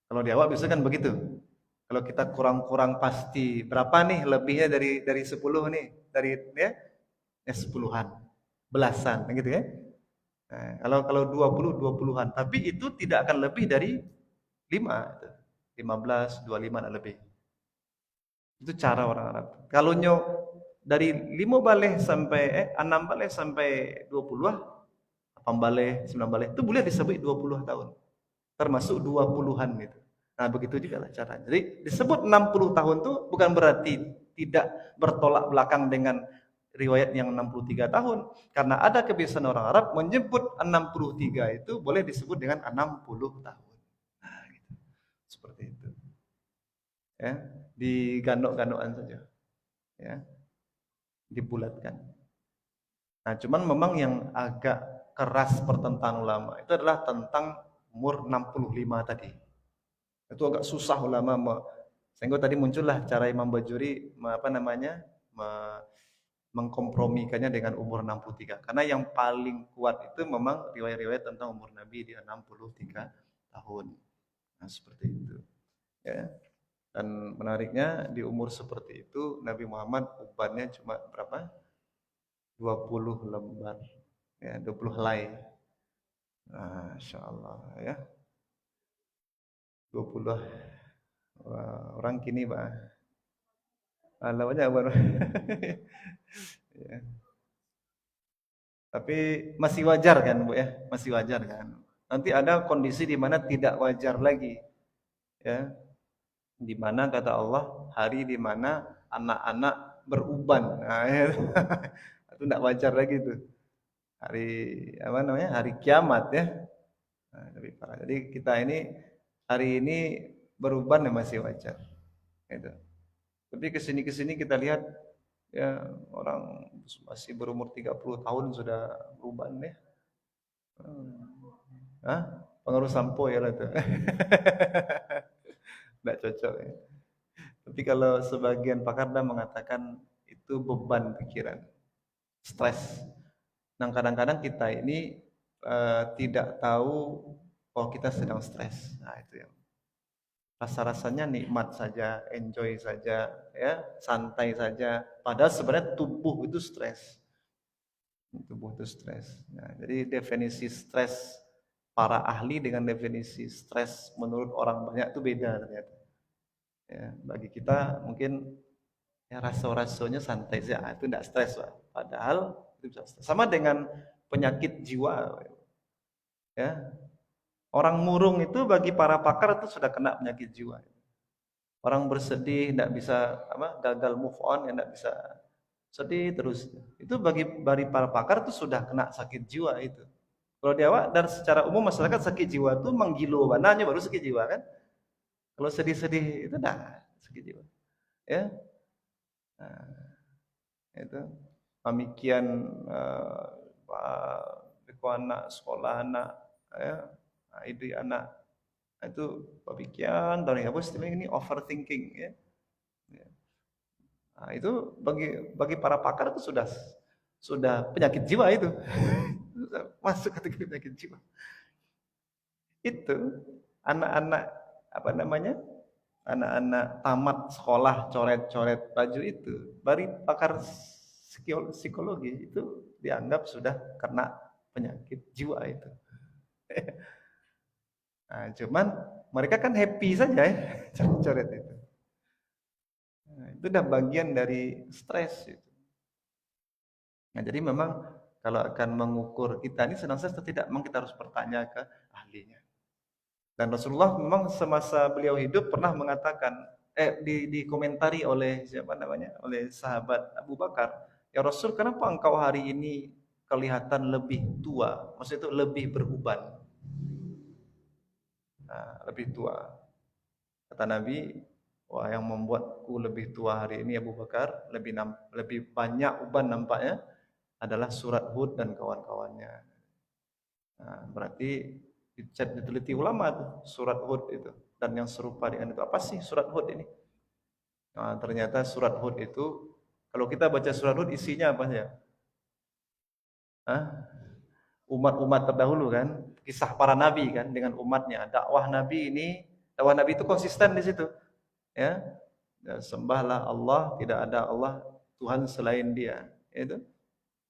kalau di awak biasanya kan begitu. Kalau kita kurang-kurang pasti berapa nih lebihnya dari 10 nih, dari ya, 10-an, belasan gitu ya. Nah, kalau 20-an, tapi itu tidak akan lebih dari 5 itu. 15, 25 dan lebih. Itu cara orang Arab. Kalau dari 5 balik sampai 6 balik sampai 20, 8 balik, 9 balik itu boleh disebut 20 tahun. Termasuk 20-an gitu. Nah, begitu juga lah caranya. Jadi disebut 60 tahun itu bukan berarti tidak bertolak belakang dengan riwayat yang 63 tahun. Karena ada kebiasaan orang Arab menyebut 63 itu boleh disebut dengan 60 tahun. Nah, gitu. Seperti itu. Ya, digandok-gandokan saja. Ya, dibulatkan. Nah, cuman memang yang agak keras pertentangan ulama itu adalah tentang umur 65 tadi. Itu agak susah ulama sehingga tadi muncullah cara Imam Bajuri mengkompromikannya dengan umur 63. Karena yang paling kuat itu memang riwayat-riwayat tentang umur Nabi di 63 tahun. Nah, seperti itu. Ya. Dan menariknya di umur seperti itu Nabi Muhammad ubannya cuma berapa? 20 lembar. Ya, 20 helai. Masya Allah ya. 20 orang kini Pak. Banyak baru. Ya. Tapi masih wajar kan Bu ya? Masih wajar kan? Nanti ada kondisi di mana tidak wajar lagi. Ya. Di mana kata Allah, hari di mana anak-anak beruban. Nah, ya. Itu tidak wajar lagi tuh. Hari apa namanya? Hari kiamat ya. Nah, lebih parah. Jadi kita ini hari ini beruban ya masih wajar. Gitu. Tapi kesini kita lihat ya orang masih berumur 30 tahun sudah beruban ya. Hah? Pengaruh sampo ya lah itu. Tidak cocok ya. Tapi kalau sebagian pakar dah mengatakan itu beban pikiran, stres. Nah kadang-kadang kita ini tidak tahu kalau kita sedang stres. Nah itu yang rasa-rasanya nikmat saja, enjoy saja, ya santai saja. Padahal sebenarnya tubuh itu stres. Tubuh itu stres. Nah, jadi definisi stres para ahli dengan definisi stres menurut orang banyak itu beda ternyata. Ya, bagi kita mungkin ya raso-rasonya santai saja, itu tidak stres lah. Padahal itu bisa stres. Sama dengan penyakit jiwa. Ya, orang murung itu bagi para pakar itu sudah kena penyakit jiwa. Orang bersedih tidak bisa gagal move on, ya tidak bisa sedih terus. Itu bagi para pakar itu sudah kena sakit jiwa itu. Kalau di awak dan secara umum masyarakat sakit jiwa itu menggilo bananya baru sakit jiwa kan. Kalau sedih-sedih itu dah sakit jiwa. Ya. Nah, itu pemikian anak sekolah anak ya itu anak itu pemikian dari apa istilah ini overthinking ya. Nah, itu bagi para pakar itu sudah penyakit jiwa itu. Masuk kategori penyakit jiwa. Itu anak-anak apa namanya, anak-anak tamat sekolah coret-coret baju itu, bari pakar psikologi itu dianggap sudah kena penyakit jiwa itu. Nah, cuman mereka kan happy saja ya coret-coret itu. Nah, itu udah bagian dari stres itu. Nah, jadi memang kalau akan mengukur kita ini senang stres atau tidak, memang kita harus bertanya ke ahlinya. Dan Rasulullah memang semasa beliau hidup pernah mengatakan, dikomentari oleh siapa namanya, oleh sahabat Abu Bakar, ya Rasul, kenapa engkau hari ini kelihatan lebih tua? Maksudnya itu lebih beruban. Nah, lebih tua. Kata Nabi, wah, yang membuatku lebih tua hari ini Abu Bakar, lebih banyak uban nampaknya adalah surat Hud dan kawan-kawannya. Nah, berarti diteliti ulama tuh surat Hud itu dan yang serupa dengan itu. Apa sih surat Hud ini? Nah, ternyata surat Hud itu kalau kita baca surat Hud isinya apa ya? Hah? Umat-umat terdahulu kan, kisah para nabi kan dengan umatnya. Dakwah nabi itu konsisten di situ. Ya, sembahlah Allah, tidak ada Allah Tuhan selain Dia. Itu.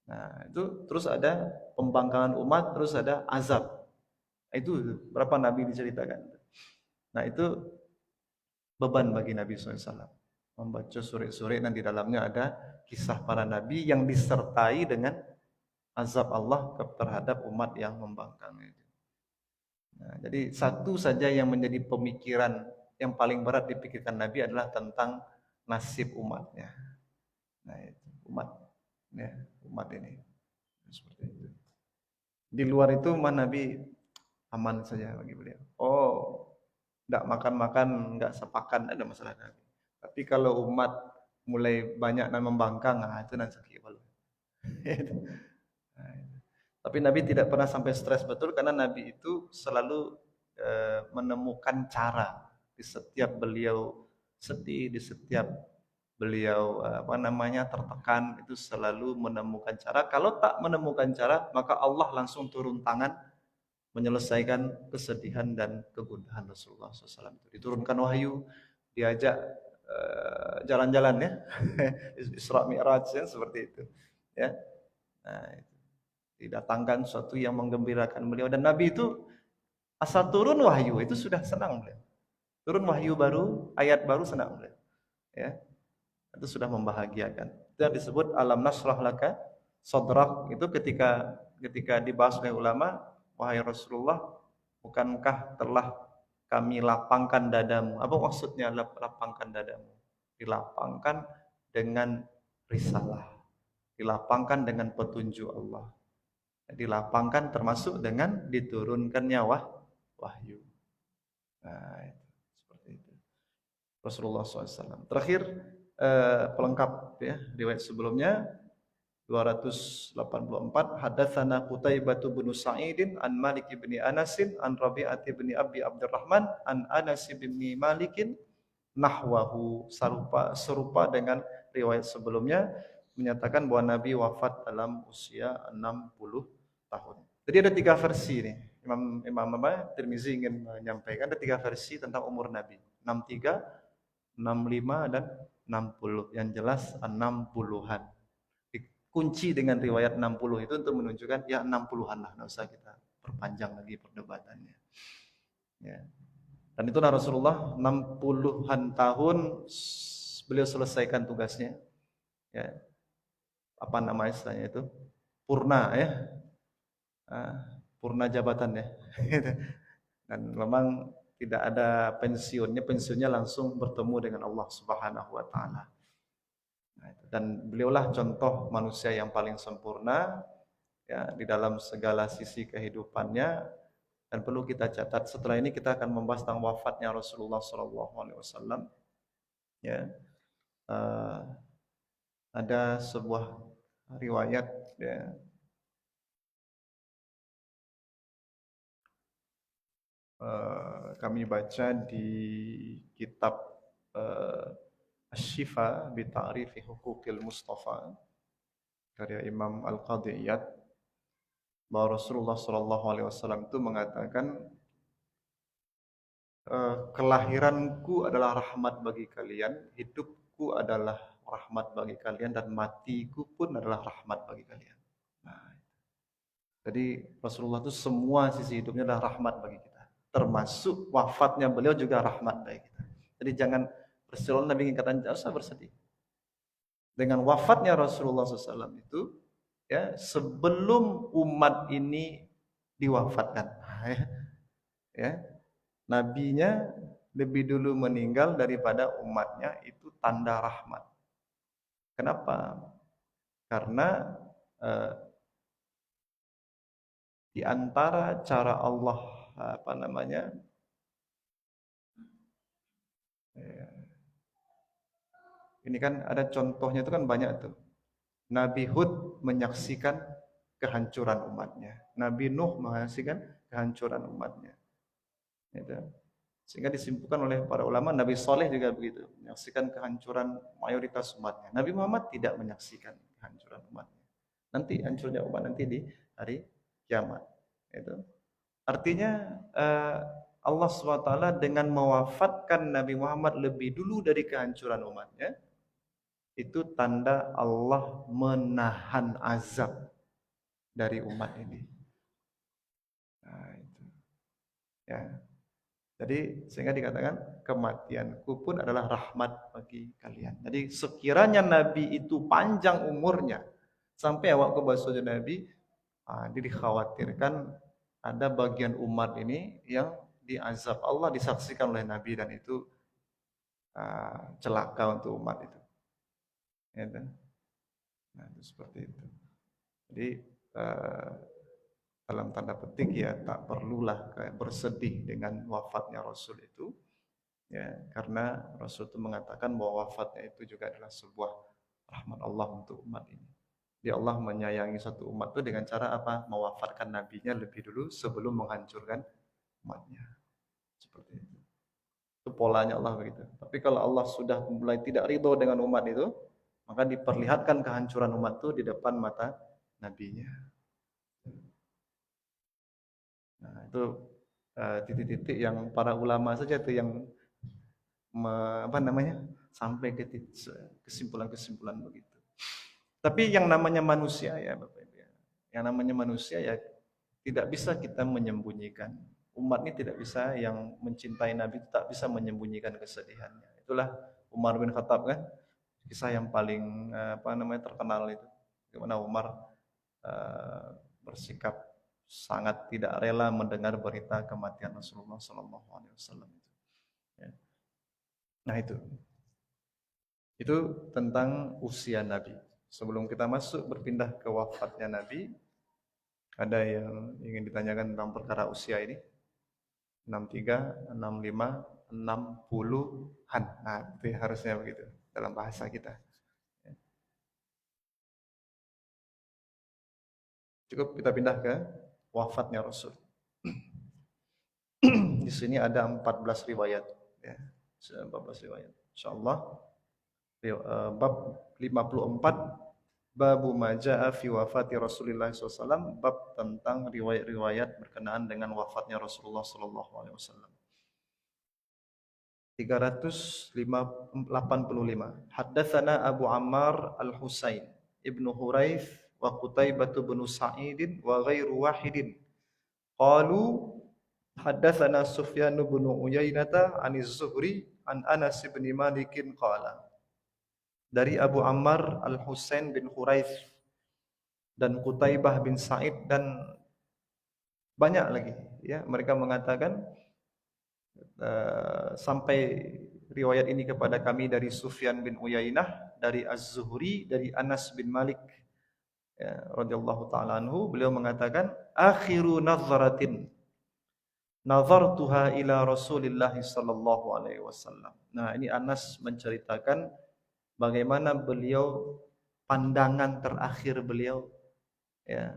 Nah, itu terus ada pembangkangan umat, terus ada azab. Itu berapa nabi diceritakan. Nah, itu beban bagi Nabi SAW. Membaca suri-suri dan di dalamnya ada kisah para nabi yang disertai dengan azab Allah terhadap umat yang membangkang itu. Nah, jadi satu saja yang menjadi pemikiran yang paling berat dipikirkan Nabi adalah tentang nasib umatnya. Nah, itu umat, ya, umat ini seperti itu. Di luar itu Nabi aman saja bagi beliau. Oh, tidak makan-makan, nggak sepakan, ada masalah Nabi. Tapi kalau umat mulai banyak dan membangkang, nah itu nanti sakit balu. Tapi Nabi tidak pernah sampai stres betul karena Nabi itu selalu menemukan cara di setiap beliau sedih, di setiap beliau tertekan, itu selalu menemukan cara. Kalau tak menemukan cara, maka Allah langsung turun tangan menyelesaikan kesedihan dan kegundahan Rasulullah SAW. Diturunkan wahyu, diajak jalan-jalan ya, Isra Mi'raj ya, seperti itu. Ya, nah, didatangkan sesuatu yang menggembirakan beliau dan Nabi itu asal turun wahyu itu sudah senang beliau. Turun wahyu baru, ayat baru senang beliau. Ya, itu sudah membahagiakan. Itu yang disebut alam nasrah laka sadrak, itu ketika dibahas oleh ulama, wahai Rasulullah, bukankah telah kami lapangkan dadamu? Apa maksudnya lapangkan dadamu? Dilapangkan dengan risalah, dilapangkan dengan petunjuk Allah, dilapangkan termasuk dengan diturunkannya wahyu. Nah, itu, seperti itu. Rasulullah SAW. Terakhir pelengkap ya riwayat sebelumnya 284, hadatsana Qutaibah bin Sa'idin an Malik bin Anas an Rabi'ah bin Abi Abdurrahman an Anas bin Malik nahwahu, serupa dengan riwayat sebelumnya, menyatakan bahwa Nabi wafat dalam usia 60 tahun. Jadi ada 3 versi nih. Imam Tirmizi ingin menyampaikan ada 3 versi tentang umur Nabi. 63, 65 dan 60. Yang jelas 60-an. Kunci dengan riwayat 60 itu untuk menunjukkan ya 60-an lah, enggak usah kita perpanjang lagi perdebatannya. Ya. Dan itulah Rasulullah 60-an tahun beliau selesaikan tugasnya. Ya. Apa nama istilahnya itu? Purna ya. Purna jabatan ya. Dan memang tidak ada pensiunnya langsung bertemu dengan Allah Subhanahu wa taala. Dan beliaulah contoh manusia yang paling sempurna ya di dalam segala sisi kehidupannya. Dan perlu kita catat, setelah ini kita akan membahas tentang wafatnya Rasulullah SAW. Ya, ada sebuah riwayat ya, kami baca di kitab Asy-Syifa bi Ta'rifi Huquqil Mustafa karya Imam Al-Qadiyat, bahwa Rasulullah SAW itu mengatakan, kelahiranku adalah rahmat bagi kalian, hidupku adalah rahmat bagi kalian, dan matiku pun adalah rahmat bagi kalian. Nah, jadi Rasulullah itu semua sisi hidupnya adalah rahmat bagi kita. Termasuk wafatnya beliau juga rahmat bagi kita. Jadi jangan bersedih. Nabi ingin jangan usah bersedih. Dengan wafatnya Rasulullah SAW itu, ya, sebelum umat ini diwafatkan, ya, nabinya lebih dulu meninggal daripada umatnya, itu tanda rahmat. Kenapa? Karena di antara cara Allah ini kan ada contohnya, itu kan banyak tuh. Nabi Hud menyaksikan kehancuran umatnya. Nabi Nuh menyaksikan kehancuran umatnya. Gitu. Sehingga disimpulkan oleh para ulama, Nabi Soleh juga begitu, menyaksikan kehancuran mayoritas umatnya. Nabi Muhammad tidak menyaksikan kehancuran umatnya. Nanti hancurnya umat nanti di hari kiamat. Itu. Artinya Allah SWT dengan mewafatkan Nabi Muhammad lebih dulu dari kehancuran umatnya, itu tanda Allah menahan azab dari umat ini. Nah, itu. Ya. Jadi sehingga dikatakan kematianku pun adalah rahmat bagi kalian. Jadi sekiranya Nabi itu panjang umurnya sampai awak ke Nabi, dikhawatirkan ada bagian umat ini yang diazab Allah, disaksikan oleh Nabi, dan itu celaka untuk umat itu. Ya, nah, itu seperti itu. Jadi dalam tanda petik ya tak perlulah kayak bersedih dengan wafatnya Rasul itu, ya, karena Rasul itu mengatakan bahwa wafatnya itu juga adalah sebuah rahmat Allah untuk umat ini. Dia Allah menyayangi satu umat itu dengan cara apa? Mewafatkan nabinya lebih dulu sebelum menghancurkan umatnya. Seperti itu. Itu polanya Allah begitu. Tapi kalau Allah sudah mulai tidak ridho dengan umat itu, maka diperlihatkan kehancuran umat itu di depan mata nabinya. Nah, itu titik-titik yang para ulama saja itu yang sampai ke kesimpulan-kesimpulan begitu. Tapi yang namanya manusia ya Bapak Ibu ya, yang namanya manusia ya tidak bisa kita menyembunyikan. Umat ini tidak bisa, yang mencintai Nabi tak bisa menyembunyikan kesedihannya. Itulah Umar bin Khattab kan, kisah yang paling terkenal itu. Bagaimana Umar bersikap sangat tidak rela mendengar berita kematian Rasulullah SAW. Ya. Nah itu tentang usia Nabi. Sebelum kita masuk berpindah ke wafatnya Nabi, ada yang ingin ditanyakan tentang perkara usia ini? 63, 65, 60-an. Nah, itu harusnya begitu dalam bahasa kita. Cukup kita pindah ke wafatnya Rasul. Di sini ada 14 riwayat, ya. 14 riwayat. Insyaallah bab 54, Babu Maja'a fi wafati Rasulullah SAW, bab tentang riwayat-riwayat berkenaan dengan wafatnya Rasulullah SAW. 385. Haddatsana Abu Ammar Al-Husain Ibnu Huraith wa Qutaibah bin Sa'id wa ghairu wahidin. Qalu haddatsana Sufyan bin Uyainah an Az-Zuhri an Anas bin Malik qala. Dari Abu Ammar Al-Husain bin Huraith dan Qutaibah bin Sa'id dan banyak lagi, ya, mereka mengatakan sampai riwayat ini kepada kami dari Sufyan bin Uyainah, dari Az-Zuhri, dari Anas bin Malik, ya, radhiyallahu taala anhu, beliau mengatakan akhiru nazaratin nazartuha ila Rasulillah sallallahu alaihi wasallam. Nah, ini Anas menceritakan bagaimana beliau, pandangan terakhir beliau, ya,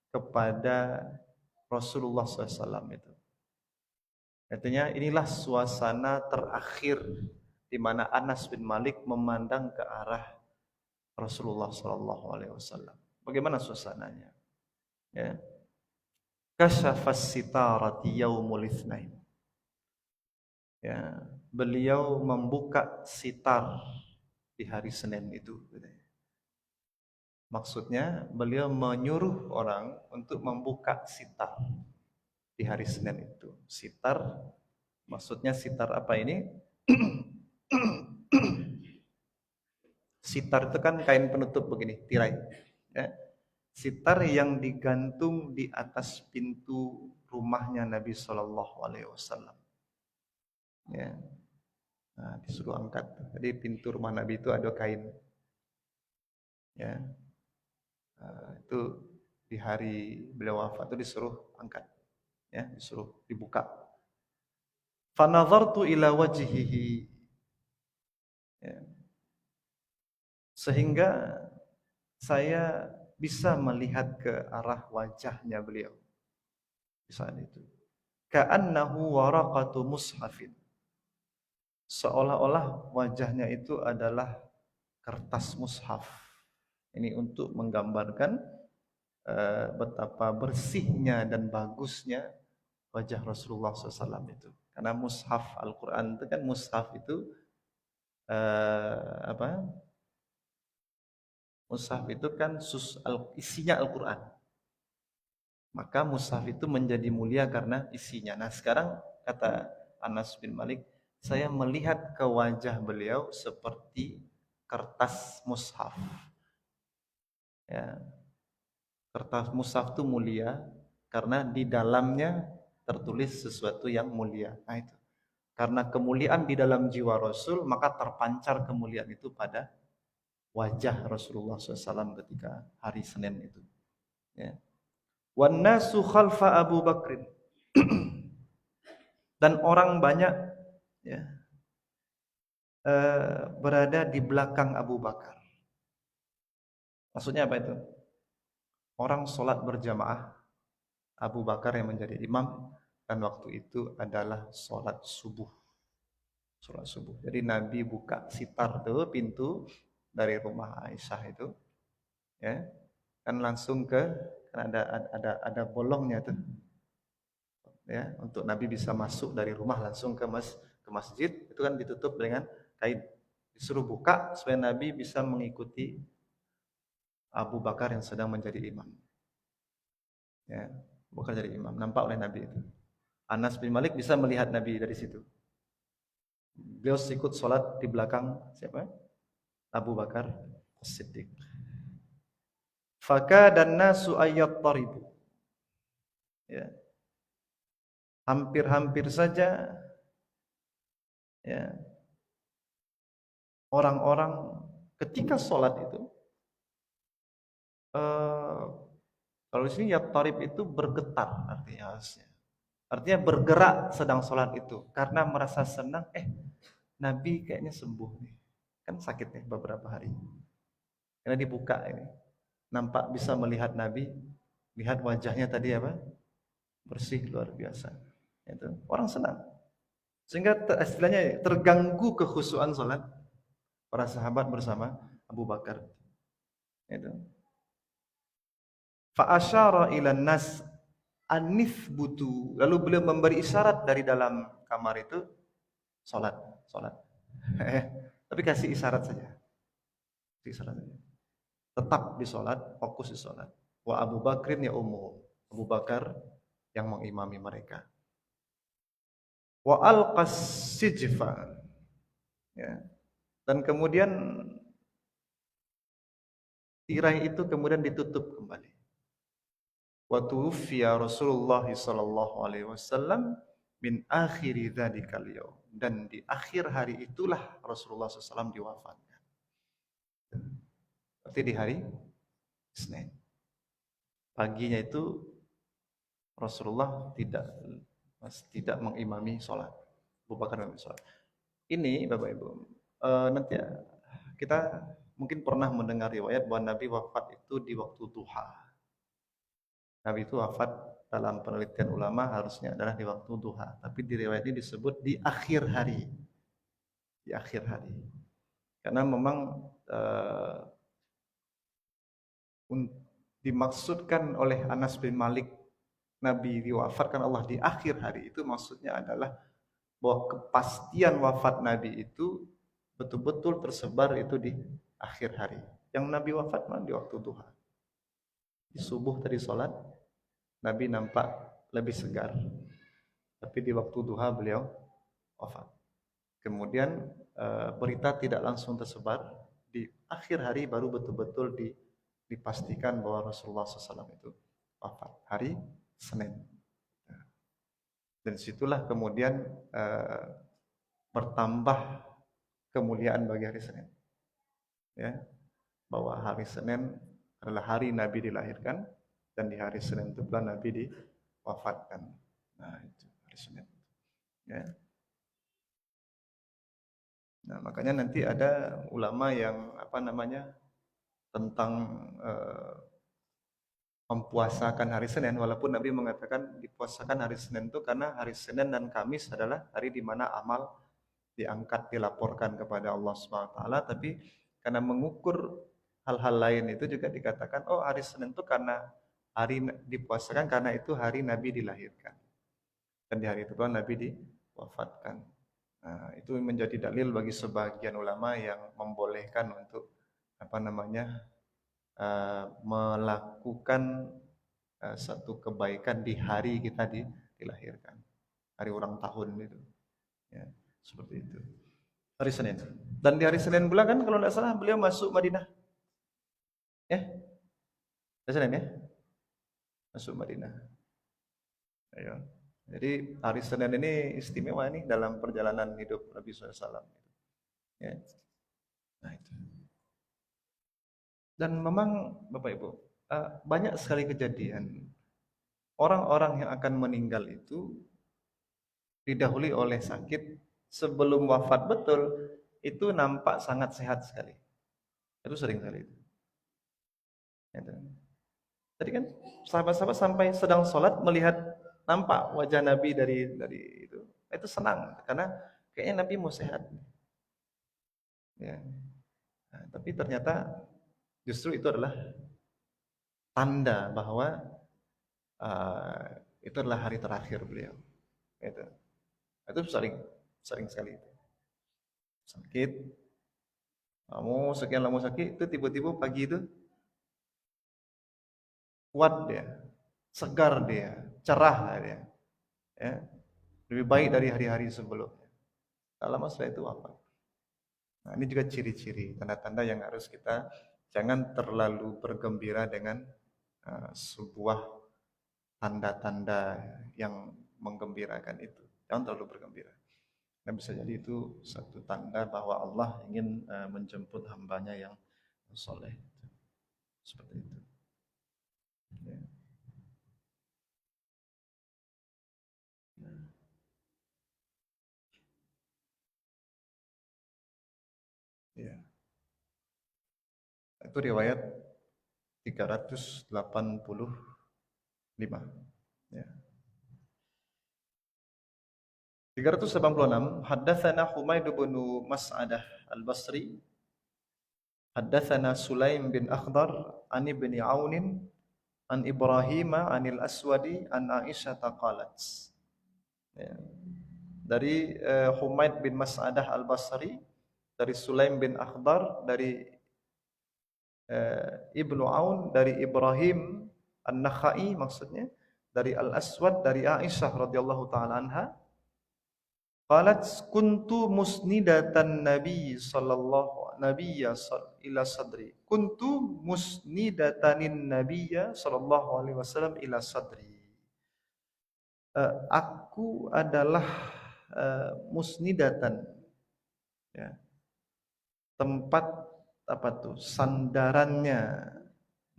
kepada Rasulullah SAW itu. Artinya inilah suasana terakhir di mana Anas bin Malik memandang ke arah Rasulullah SAW. Bagaimana suasananya? Ya. Kasyafas sitarati yaumul itsnain. Ya, beliau membuka sitar di hari Senin itu. Maksudnya beliau menyuruh orang untuk membuka sitar di hari Senin itu. Sitar, maksudnya sitar apa ini? Sitar itu kan kain penutup begini, tirai. Ya. Sitar yang digantung di atas pintu rumahnya Nabi Shallallahu Alaihi Wasallam. Ya. Nah, disuruh angkat. Jadi pintu rumah Nabi itu ada kain. Ya. Itu di hari beliau wafat itu disuruh angkat. Ya, disuruh dibuka. Fanadhartu ila wajhihi. Ya. Sehingga saya bisa melihat ke arah wajahnya beliau di saat itu. Ka'annahu waraqatu mushafin. Seolah-olah wajahnya itu adalah kertas mushaf. Ini untuk menggambarkan betapa bersihnya dan bagusnya wajah Rasulullah SAW itu. Karena mushaf Al-Quran itu kan, mushaf itu apa? Mushaf itu kan isinya Al-Quran. Maka mushaf itu menjadi mulia karena isinya. Nah sekarang kata Anas bin Malik, saya melihat ke wajah beliau seperti kertas mushaf. Ya. Kertas mushaf itu mulia karena di dalamnya tertulis sesuatu yang mulia. Nah itu. Karena kemuliaan di dalam jiwa Rasul, maka terpancar kemuliaan itu pada wajah Rasulullah SAW ketika hari Senin itu. Ya. Wan nasu khalfa Abu Bakrin. Dan orang banyak ya, berada di belakang Abu Bakar. Maksudnya apa itu? Orang sholat berjamaah, Abu Bakar yang menjadi imam, dan waktu itu adalah sholat subuh. Sholat subuh. Jadi Nabi buka sitar tuh pintu dari rumah Aisyah itu, ya, kan langsung kan ada bolongnya tuh, ya, untuk Nabi bisa masuk dari rumah langsung ke masjid, itu kan ditutup dengan kain. Disuruh buka supaya Nabi bisa mengikuti Abu Bakar yang sedang menjadi imam. Ya, bukan jadi imam, nampak oleh Nabi itu. Anas bin Malik bisa melihat Nabi dari situ. Beliau ikut sholat di belakang siapa? Abu Bakar As-Siddiq. Faka dan nasu ayat taribu. Ya. Hampir-hampir saja ya, orang-orang ketika sholat itu kalau di sini ya tarib itu bergetar artinya harusnya. Artinya bergerak sedang sholat itu karena merasa senang. Nabi kayaknya sembuh nih, kan sakit nih beberapa hari. Karena dibuka ini, nampak bisa melihat Nabi, lihat wajahnya tadi apa? Bersih luar biasa. Itu orang senang. Sehingga istilahnya terganggu kekhusyuan sholat para sahabat bersama Abu Bakar. Itu. Fa asyara ilan nas anif butu. Lalu beliau memberi isyarat dari dalam kamar itu, sholat. Tapi kasih isyarat saja. Tetap di sholat, fokus di sholat. Wa Abu Bakrin ya umum. Abu Bakar yang mengimami mereka. Wa alqas sijfa. Ya. Dan kemudian tirai itu kemudian ditutup kembali. Wa tuwfiya Rasulullah sallallahu alaihi wasallam min akhiri dzadzal yaum. Dan di akhir hari itulah Rasulullah SAW diwafatkan. Berarti di hari Senin. Paginya itu Rasulullah tidak mengimami sholat. Abu Bakar mengimami sholat. Ini Bapak Ibu, nanti kita mungkin pernah mendengar riwayat bahwa Nabi wafat itu di waktu duha. Nabi itu wafat dalam penelitian ulama harusnya adalah di waktu duha, tapi di riwayat ini disebut di akhir hari. Di akhir hari. Karena memang dimaksudkan oleh Anas bin Malik Nabi diwafatkan Allah di akhir hari, itu maksudnya adalah bahwa kepastian wafat Nabi itu betul-betul tersebar itu di akhir hari. Yang Nabi wafat mah di waktu duha. Di subuh tadi sholat, Nabi nampak lebih segar. Tapi di waktu duha beliau wafat. Kemudian berita tidak langsung tersebar, di akhir hari baru betul-betul dipastikan bahwa Rasulullah SAW itu wafat hari Senin. Dan situlah kemudian bertambah kemuliaan bagi hari Senin. Ya, bahwa hari Senin adalah hari Nabi dilahirkan dan di hari Senin itu pula Nabi diwafatkan. Nah, itu hari Senin. Ya. Nah, makanya nanti ada ulama yang tentang mempuasakan hari Senin, walaupun Nabi mengatakan dipuasakan hari Senin itu karena hari Senin dan Kamis adalah hari di mana amal diangkat, dilaporkan kepada Allah Subhanahu wa taala, tapi karena mengukur hal-hal lain itu juga dikatakan oh hari Senin itu karena hari dipuasakan karena itu hari Nabi dilahirkan. Dan di hari itu pula Nabi diwafatkan. Nah, itu menjadi dalil bagi sebagian ulama yang membolehkan untuk melakukan satu kebaikan di hari kita dilahirkan, hari ulang tahun itu, ya, seperti itu. Hari Senin. Dan di hari Senin pula kan kalau tidak salah beliau masuk Madinah, ya, hari Senin ya, masuk Madinah. Ayo. Jadi hari Senin ini istimewa nih dalam perjalanan hidup Nabi SAW. Ya. Nah itu. Dan memang Bapak Ibu, banyak sekali kejadian orang-orang yang akan meninggal itu didahului oleh sakit sebelum wafat betul itu nampak sangat sehat sekali. Itu sering kali itu. Tadi kan sahabat-sahabat sampai sedang sholat melihat nampak wajah Nabi dari itu senang karena kayaknya Nabi mau sehat. Ya. Nah, tapi ternyata justru itu adalah tanda bahwa itu adalah hari terakhir beliau. Itu sering sekali itu. Sakit, kamu sekian lama sakit, itu tiba-tiba pagi itu kuat dia, segar dia, cerah dia, ya, lebih baik dari hari-hari sebelumnya. Tak lama setelah itu wafat. Nah, ini juga ciri-ciri, tanda-tanda yang harus kita jangan terlalu bergembira dengan sebuah tanda-tanda yang menggembirakan itu. Jangan terlalu bergembira. Dan bisa jadi itu satu tanda bahwa Allah ingin menjemput hambanya yang soleh. Seperti itu. Ya. Ya. Itu riwayat 385. Ya. 386, haddatsana Humaid bin Mas'adah Al-Basri, haddatsana Sulaim bin Akhdar an ibni Aunin an Ibrahim anil Aswadi an Aisyah qalat. Ya. Dari Humaid bin Mas'adah Al-Basri, dari Sulaim bin Akhdar, dari Ibnu Aun, dari Ibrahim An-Nakhai maksudnya, dari Al-Aswad, dari Aisyah radhiyallahu taala anha. Qalat kuntu musnidatan Nabi sallallahu nabiyya ila sadri. Kuntu musnidatanin nabiyya sallallahu alaihi wasallam ila sadri. Aku adalah musnidatan, ya, tempat apa tuh sandarannya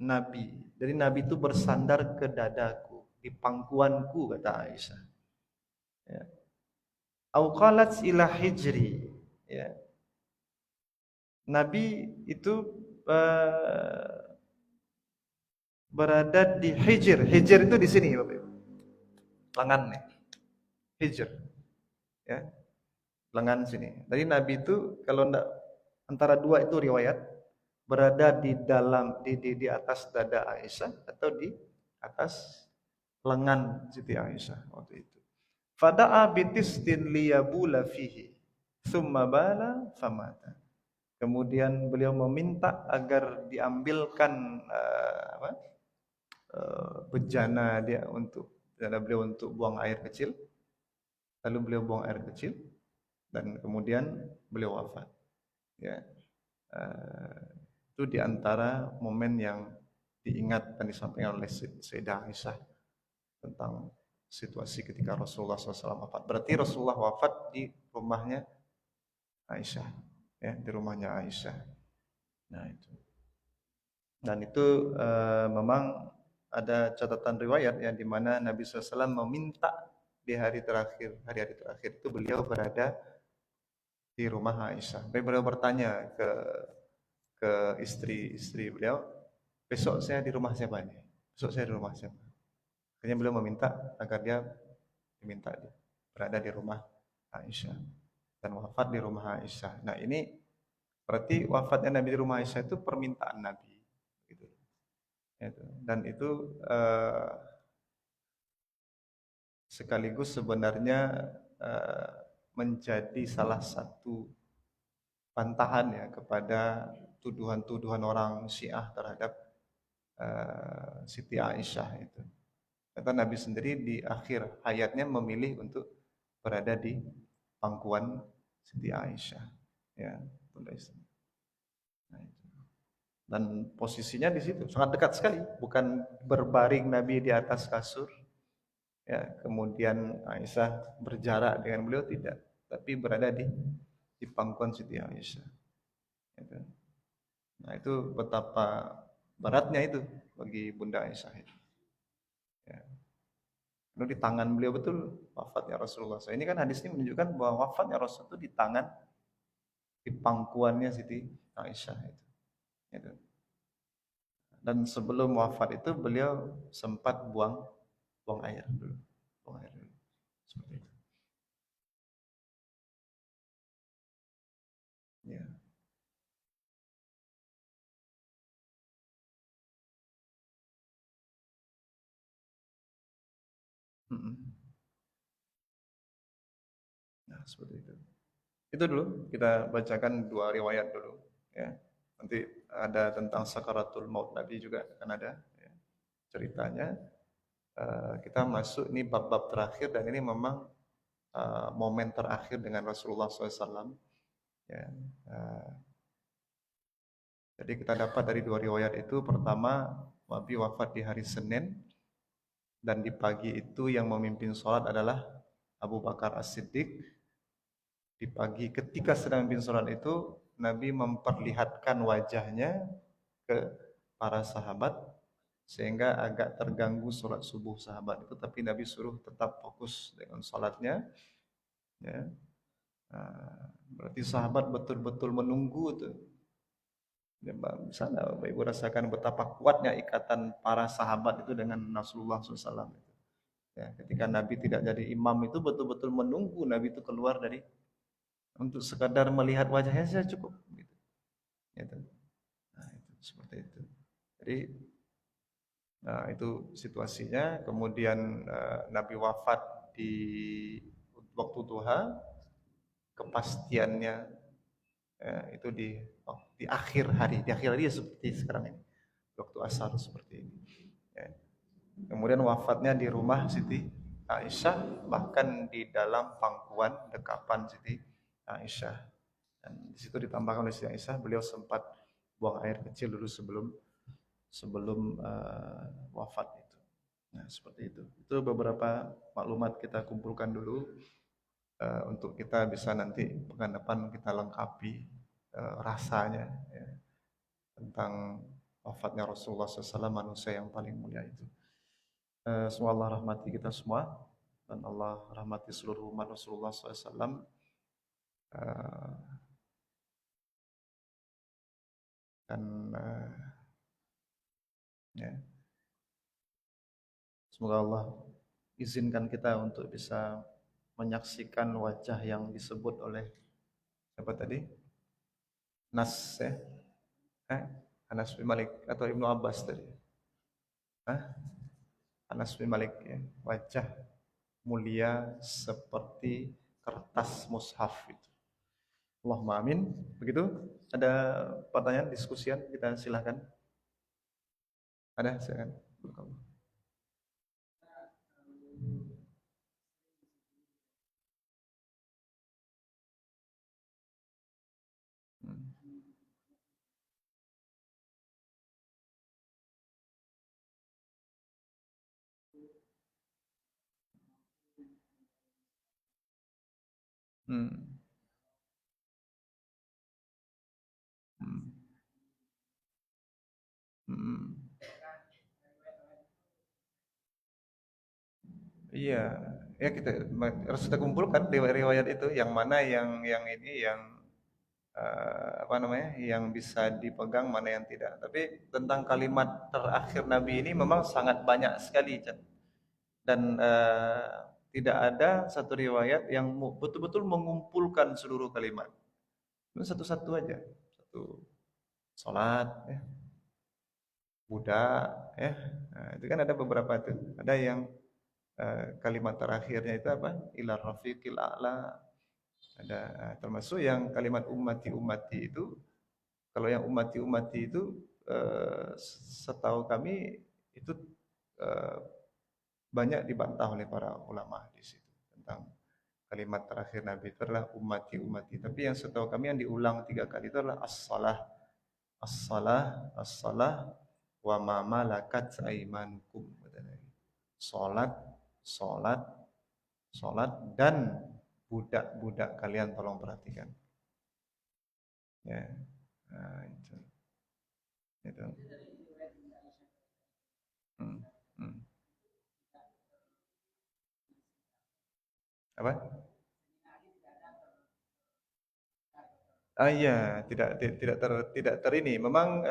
Nabi. Jadi Nabi itu bersandar ke dadaku, di pangkuanku, kata Aisyah. Ya. Au qalat ila hijri, ya. Nabi itu berada di hijr. Hijr itu di sini, Bapak Ibu. Lengannya. Hijr. Ya. Lengan sini. Jadi Nabi itu kalau enggak antara dua itu riwayat berada di dalam di atas dada Aisyah atau di atas lengan Siti Aisyah waktu itu. Fada'a bitistin liyabula fihi. Thumma bala famata. Kemudian beliau meminta agar diambilkan bejana dia untuk bejana beliau untuk buang air kecil. Lalu beliau buang air kecil dan kemudian beliau wafat. Ya, itu diantara momen yang diingat dan disampaikan oleh Sayyidah Aisyah tentang situasi ketika Rasulullah SAW wafat. Berarti Rasulullah wafat di rumahnya Aisyah, ya, di rumahnya Aisyah. Nah itu. Dan itu memang ada catatan riwayat yang di mana Nabi SAW meminta di hari-hari terakhir itu beliau berada di rumah Aisyah. Beliau bertanya ke istri beliau, besok saya di rumah siapa nih? Besok saya di rumah siapa? Akhirnya beliau meminta agar dia berada di rumah Aisyah dan wafat di rumah Aisyah. Nah ini berarti wafatnya Nabi di rumah Aisyah itu permintaan Nabi, gitu. Dan itu sekaligus sebenarnya menjadi salah satu bantahan ya kepada tuduhan-tuduhan orang Syiah terhadap Siti Aisyah itu. Karena Nabi sendiri di akhir hayatnya memilih untuk berada di pangkuan Siti Aisyah, ya, Bunda Islam. Nah, itu. Dan posisinya di situ sangat dekat sekali, bukan berbaring Nabi di atas kasur, ya, kemudian Aisyah berjarak dengan beliau, tidak, tapi berada di pangkuan Siti Aisyah. Gitu. Nah itu betapa beratnya itu bagi Bunda Aisyah itu. Ya. Itu di tangan beliau betul wafatnya Rasulullah. So, ini kan hadis ini menunjukkan bahwa wafatnya Rasul itu di tangan, di pangkuannya Siti Aisyah itu. Gitu. Dan sebelum wafat itu beliau sempat buang air dulu, buang air dulu. Seperti itu. Ya. Nah, seperti itu. Itu dulu kita bacakan dua riwayat dulu, ya. Nanti ada tentang sakaratul maut Nabi juga akan ada, ya, ceritanya. Kita masuk ini bab-bab terakhir dan ini memang momen terakhir dengan Rasulullah SAW. Ya. Jadi kita dapat dari dua riwayat itu, pertama Nabi wafat di hari Senin dan di pagi itu yang memimpin sholat adalah Abu Bakar As-Siddiq. Di pagi ketika sedang memimpin sholat itu Nabi memperlihatkan wajahnya ke para sahabat sehingga agak terganggu sholat subuh sahabat itu, tapi Nabi suruh tetap fokus dengan sholatnya, ya. Berarti sahabat betul-betul menunggu tuh. Ya, sana Bapak Ibu rasakan betapa kuatnya ikatan para sahabat itu dengan Rasulullah SAW. Ya, ketika Nabi tidak jadi imam itu betul-betul menunggu Nabi itu keluar dari, untuk sekadar melihat wajahnya saja cukup. Gitu. Gitu. Nah, itu seperti itu. Jadi itu situasinya. Kemudian Nabi wafat di waktu duha, kepastiannya itu di akhir hari ya seperti sekarang ini, waktu asar seperti ini. Ya. Kemudian wafatnya di rumah Siti Aisyah, bahkan di dalam pangkuan dekapan Siti Aisyah. Dan di situ ditambahkan oleh Siti Aisyah, beliau sempat buang air kecil dulu sebelum wafat itu. Nah, seperti itu. Itu beberapa maklumat kita kumpulkan dulu untuk kita bisa nanti pekan depan kita lengkapi rasanya, ya, tentang wafatnya Rasulullah SAW, manusia yang paling mulia itu. Semoga Allah rahmati kita semua dan Allah rahmati seluruh umat Rasulullah SAW. Dan ya, semoga Allah izinkan kita untuk bisa menyaksikan wajah yang disebut oleh siapa tadi? Nas, ya? Anas bin Malik atau Ibnu Abbas tadi? Anas bin Malik, ya. Wajah mulia seperti kertas mushaf itu. Allahumma amin. Begitu? Ada pertanyaan, diskusian? Kita silahkan. Ada? Silakan. Hmm. Hmm. Hmm. Iya, ya harus kita kumpulkan riwayat-riwayat itu yang mana yang ini yang apa namanya yang bisa dipegang mana yang tidak. Tapi tentang kalimat terakhir Nabi ini memang sangat banyak sekali, Chan. Dan tidak ada satu riwayat yang betul-betul mengumpulkan seluruh kalimat. Itu satu-satu aja. Satu salat, ya, budak, ya. Nah, itu kan ada beberapa itu. Ada yang kalimat terakhirnya itu apa? Ila rafiqil a'la. Ada termasuk yang kalimat ummati itu, kalau yang ummati itu setahu kami itu eh, banyak dibantah oleh para ulama di situ tentang kalimat terakhir Nabi itu adalah ummati. Tapi yang setahu kami yang diulang 3 kali itu adalah as-salah, as-salah, as-salah wa ma malakat aimanukum. Salat, salat, salat dan budak-budak kalian tolong perhatikan. Ya, nah, itu. Hmm, hmm. Apa? Ah iya, tidak ter ini. Memang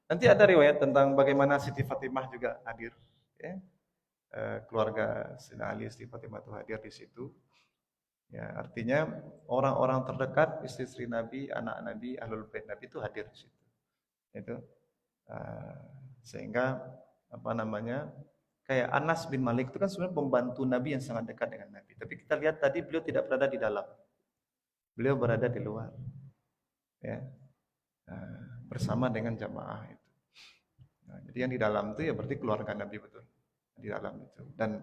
nanti ada riwayat tentang bagaimana Siti Fatimah juga hadir, ya. Keluarga Sayyidina Ali, Siti Fatimah itu hadir di situ. Ya, artinya orang-orang terdekat, istri-istri Nabi, anak Nabi, ahlul bait Nabi itu hadir di situ. Itu eh, sehingga apa namanya? Kayak Anas bin Malik itu kan sebenarnya pembantu Nabi yang sangat dekat dengan Nabi. Tapi kita lihat tadi beliau tidak berada di dalam. Beliau berada di luar, ya. Bersama dengan jamaah itu. Nah, jadi yang di dalam itu ya berarti keluarga Nabi betul di dalam itu. Dan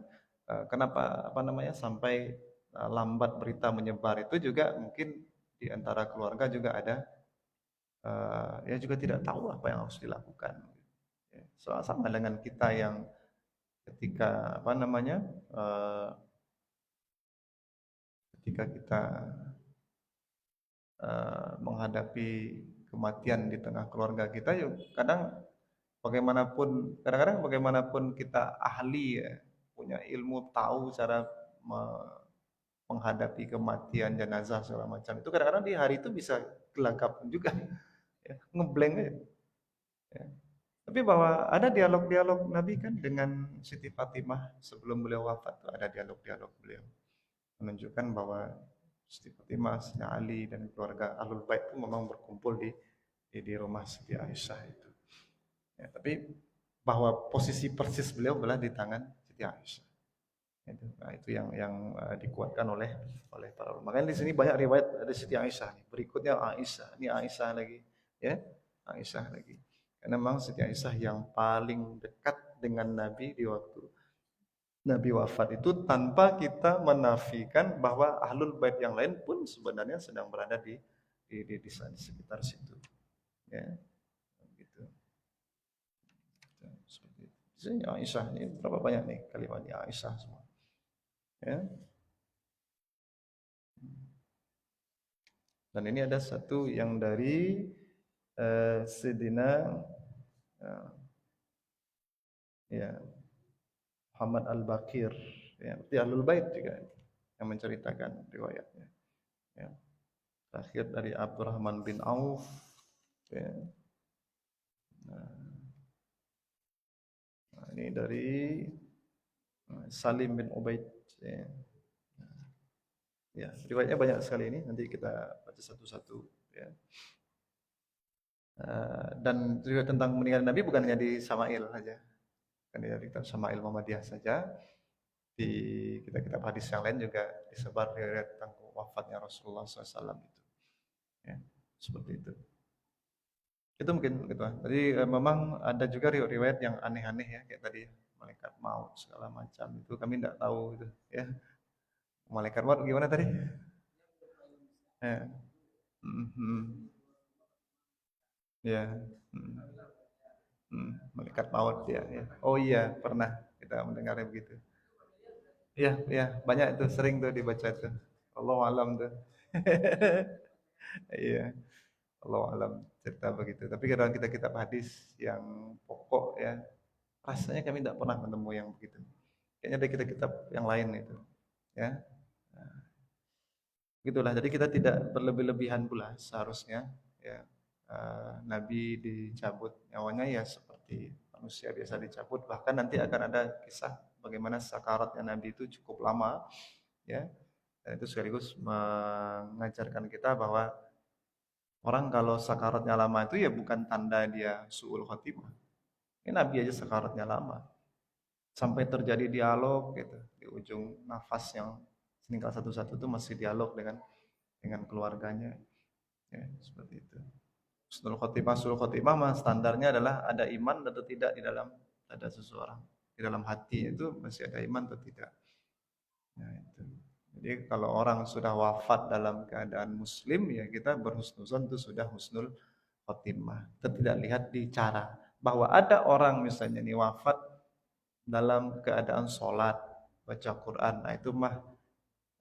kenapa apa namanya sampai lambat berita menyebar itu juga mungkin di antara keluarga juga ada ya juga tidak tahu apa yang harus dilakukan. Ya, soal sama dengan kita yang ketika apa namanya ketika kita menghadapi kematian di tengah keluarga kita, yuk kadang kadang-kadang bagaimanapun kita ahli ya, punya ilmu, tahu cara menghadapi kematian jenazah segala macam. Itu kadang-kadang di hari itu bisa gelagap juga, ya, ngeblank aja. Ya. Tapi bahwa ada dialog-dialog Nabi kan dengan Siti Fatimah sebelum beliau wafat, tuh ada dialog-dialog beliau menunjukkan bahwa Siti Fatimah, Sayyidina Ali dan keluarga Ahlul Bait itu memang berkumpul di rumah Siti Aisyah itu. Ya, tapi bahwa posisi persis beliau adalah di tangan Siti Aisyah. Itu, nah, itu yang dikuatkan oleh para ulama. Makanya di sini banyak riwayat ada Siti Aisyah. Berikutnya Aisyah, ini Aisyah lagi, ya, Aisyah lagi. Karena memang Siti Aisyah yang paling dekat dengan Nabi di waktu Nabi wafat itu, tanpa kita menafikan bahwa ahlul bait yang lain pun sebenarnya sedang berada di sekitar situ. Ya, gitu. Seperti itu. Di sini Aisyah ini berapa banyak nih kalimatnya Aisyah semua. Ya. Dan ini ada satu yang dari Sayyidina uh, ya Muhammad Al-Baqir, ya, di Ahlul Bait juga yang menceritakan riwayatnya. Ya. Terakhir dari Abdurrahman bin Auf, ya. Nah, ini dari Salim bin Ubaid, ya. Ya, riwayatnya banyak sekali ini. Nanti kita baca satu-satu, ya. Dan riwayat tentang meninggal Nabi bukan hanya di Samail saja, bukan di kitab Samail Muhammadiyah saja. di kitab-kitab hadis yang lain juga disebar riwayat tentang wafatnya Rasulullah SAW itu. Ya, seperti itu. Itu mungkin gitu. Jadi memang ada juga riwayat yang aneh-aneh ya kayak tadi malaikat maut segala macam itu kami tidak tahu itu ya. Malaikat maut gimana tadi? Ya. Mhm. Ya. Malaikat maut ya, ya. Oh iya, pernah kita mendengarnya begitu. Iya, iya, banyak itu sering tuh dibaca tuh. Allah alam tuh. Iya, Allah alam cerita begitu. Tapi kadang kita kitab hadis yang pokok ya, rasanya kami tidak pernah menemu yang begitu. Kayaknya ada kitab-kitab yang lain itu, ya. Gitulah. Jadi kita tidak berlebih-lebihan pula seharusnya, ya. Nabi dicabut nyawanya ya seperti manusia biasa dicabut. Bahkan nanti akan ada kisah bagaimana sakaratnya Nabi itu cukup lama, ya. Dan itu sekaligus mengajarkan kita bahwa orang kalau sakaratnya lama itu ya bukan tanda dia su'ul khotimah. Ini Nabi aja sakaratnya lama. Sampai terjadi dialog gitu. Di ujung nafas yang meninggal satu-satu itu masih dialog dengan keluarganya. Ya, seperti itu. Husnul khotimah mah standarnya adalah ada iman atau tidak di dalam dada seseorang. Di dalam hati itu masih ada iman atau tidak. Nah, itu. Jadi kalau orang sudah wafat dalam keadaan muslim ya kita berhusnuzon itu sudah husnul khotimah. Kita tidak lihat di cara bahwa ada orang misalnya nih wafat dalam keadaan sholat baca Quran. Nah itu mah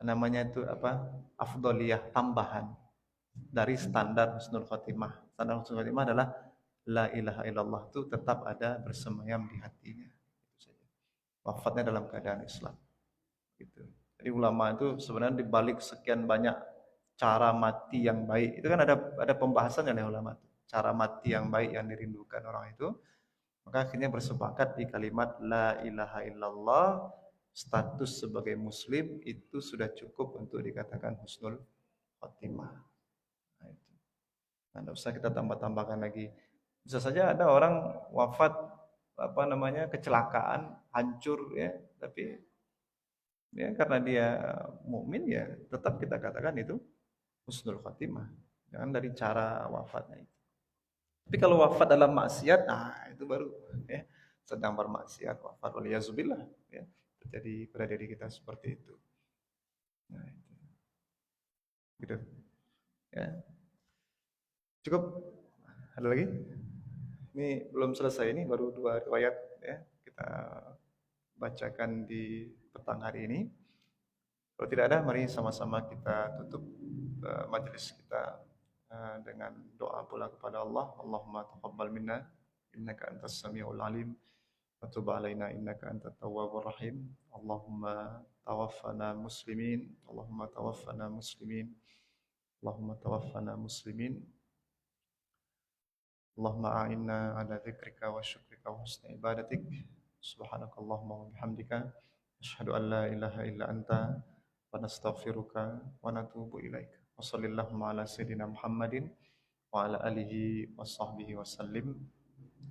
namanya itu apa? Afdoliyah tambahan dari standar husnul khotimah. Standar husnul khotimah adalah la ilaha illallah itu tetap ada bersemayam di hatinya. Itu saja. Wafatnya dalam keadaan Islam. Gitu. Jadi ulama itu sebenarnya dibalik sekian banyak cara mati yang baik itu kan ada pembahasan oleh ulama itu. Cara mati yang baik yang dirindukan orang itu, maka akhirnya bersepakat di kalimat la ilaha illallah status sebagai muslim itu sudah cukup untuk dikatakan husnul khotimah. Nah, itu. Nah, tidak usah kita tambah-tambahkan lagi. Bisa saja ada orang wafat apa namanya kecelakaan, hancur ya, tapi ya karena dia mukmin ya tetap kita katakan itu husnul khotimah. Jangan dari cara wafatnya itu. Tapi kalau wafat dalam maksiat, nah itu baru ya sedang bermaksiat wafat waliyazubillah ya terjadi pada diri kita seperti itu. Nah, itu. Gitu. Ya. Cukup? Ada lagi? Ini belum selesai ini baru 2 riwayat ya kita bacakan di petang hari ini. Kalau tidak ada, mari sama-sama kita tutup majelis kita dengan doa pula kepada Allah. Allahumma taqabbal minna innaka antas samiul alim wa tub alaina innaka antat tawwabur rahim. Allahumma tawaffana muslimin. Allahumma tawaffana muslimin. Allahumma tawaffana muslimin. Allahumma a'inna ala dzikrika wa syukrika wa husni ibadatik. Subhanakallahumma wa bihamdika asyhadu an la ilaha illa anta wa nastaghfiruka wa natubu ilaik. Wa sallallahu ala sayyidina Muhammadin wa ala alihi wa sahbihi wa sallim.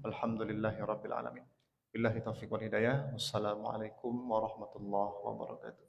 Alhamdulillahi rabbil alamin. Billahi taufiq wal hidayah. Wassalamualaikum warahmatullahi wabarakatuh.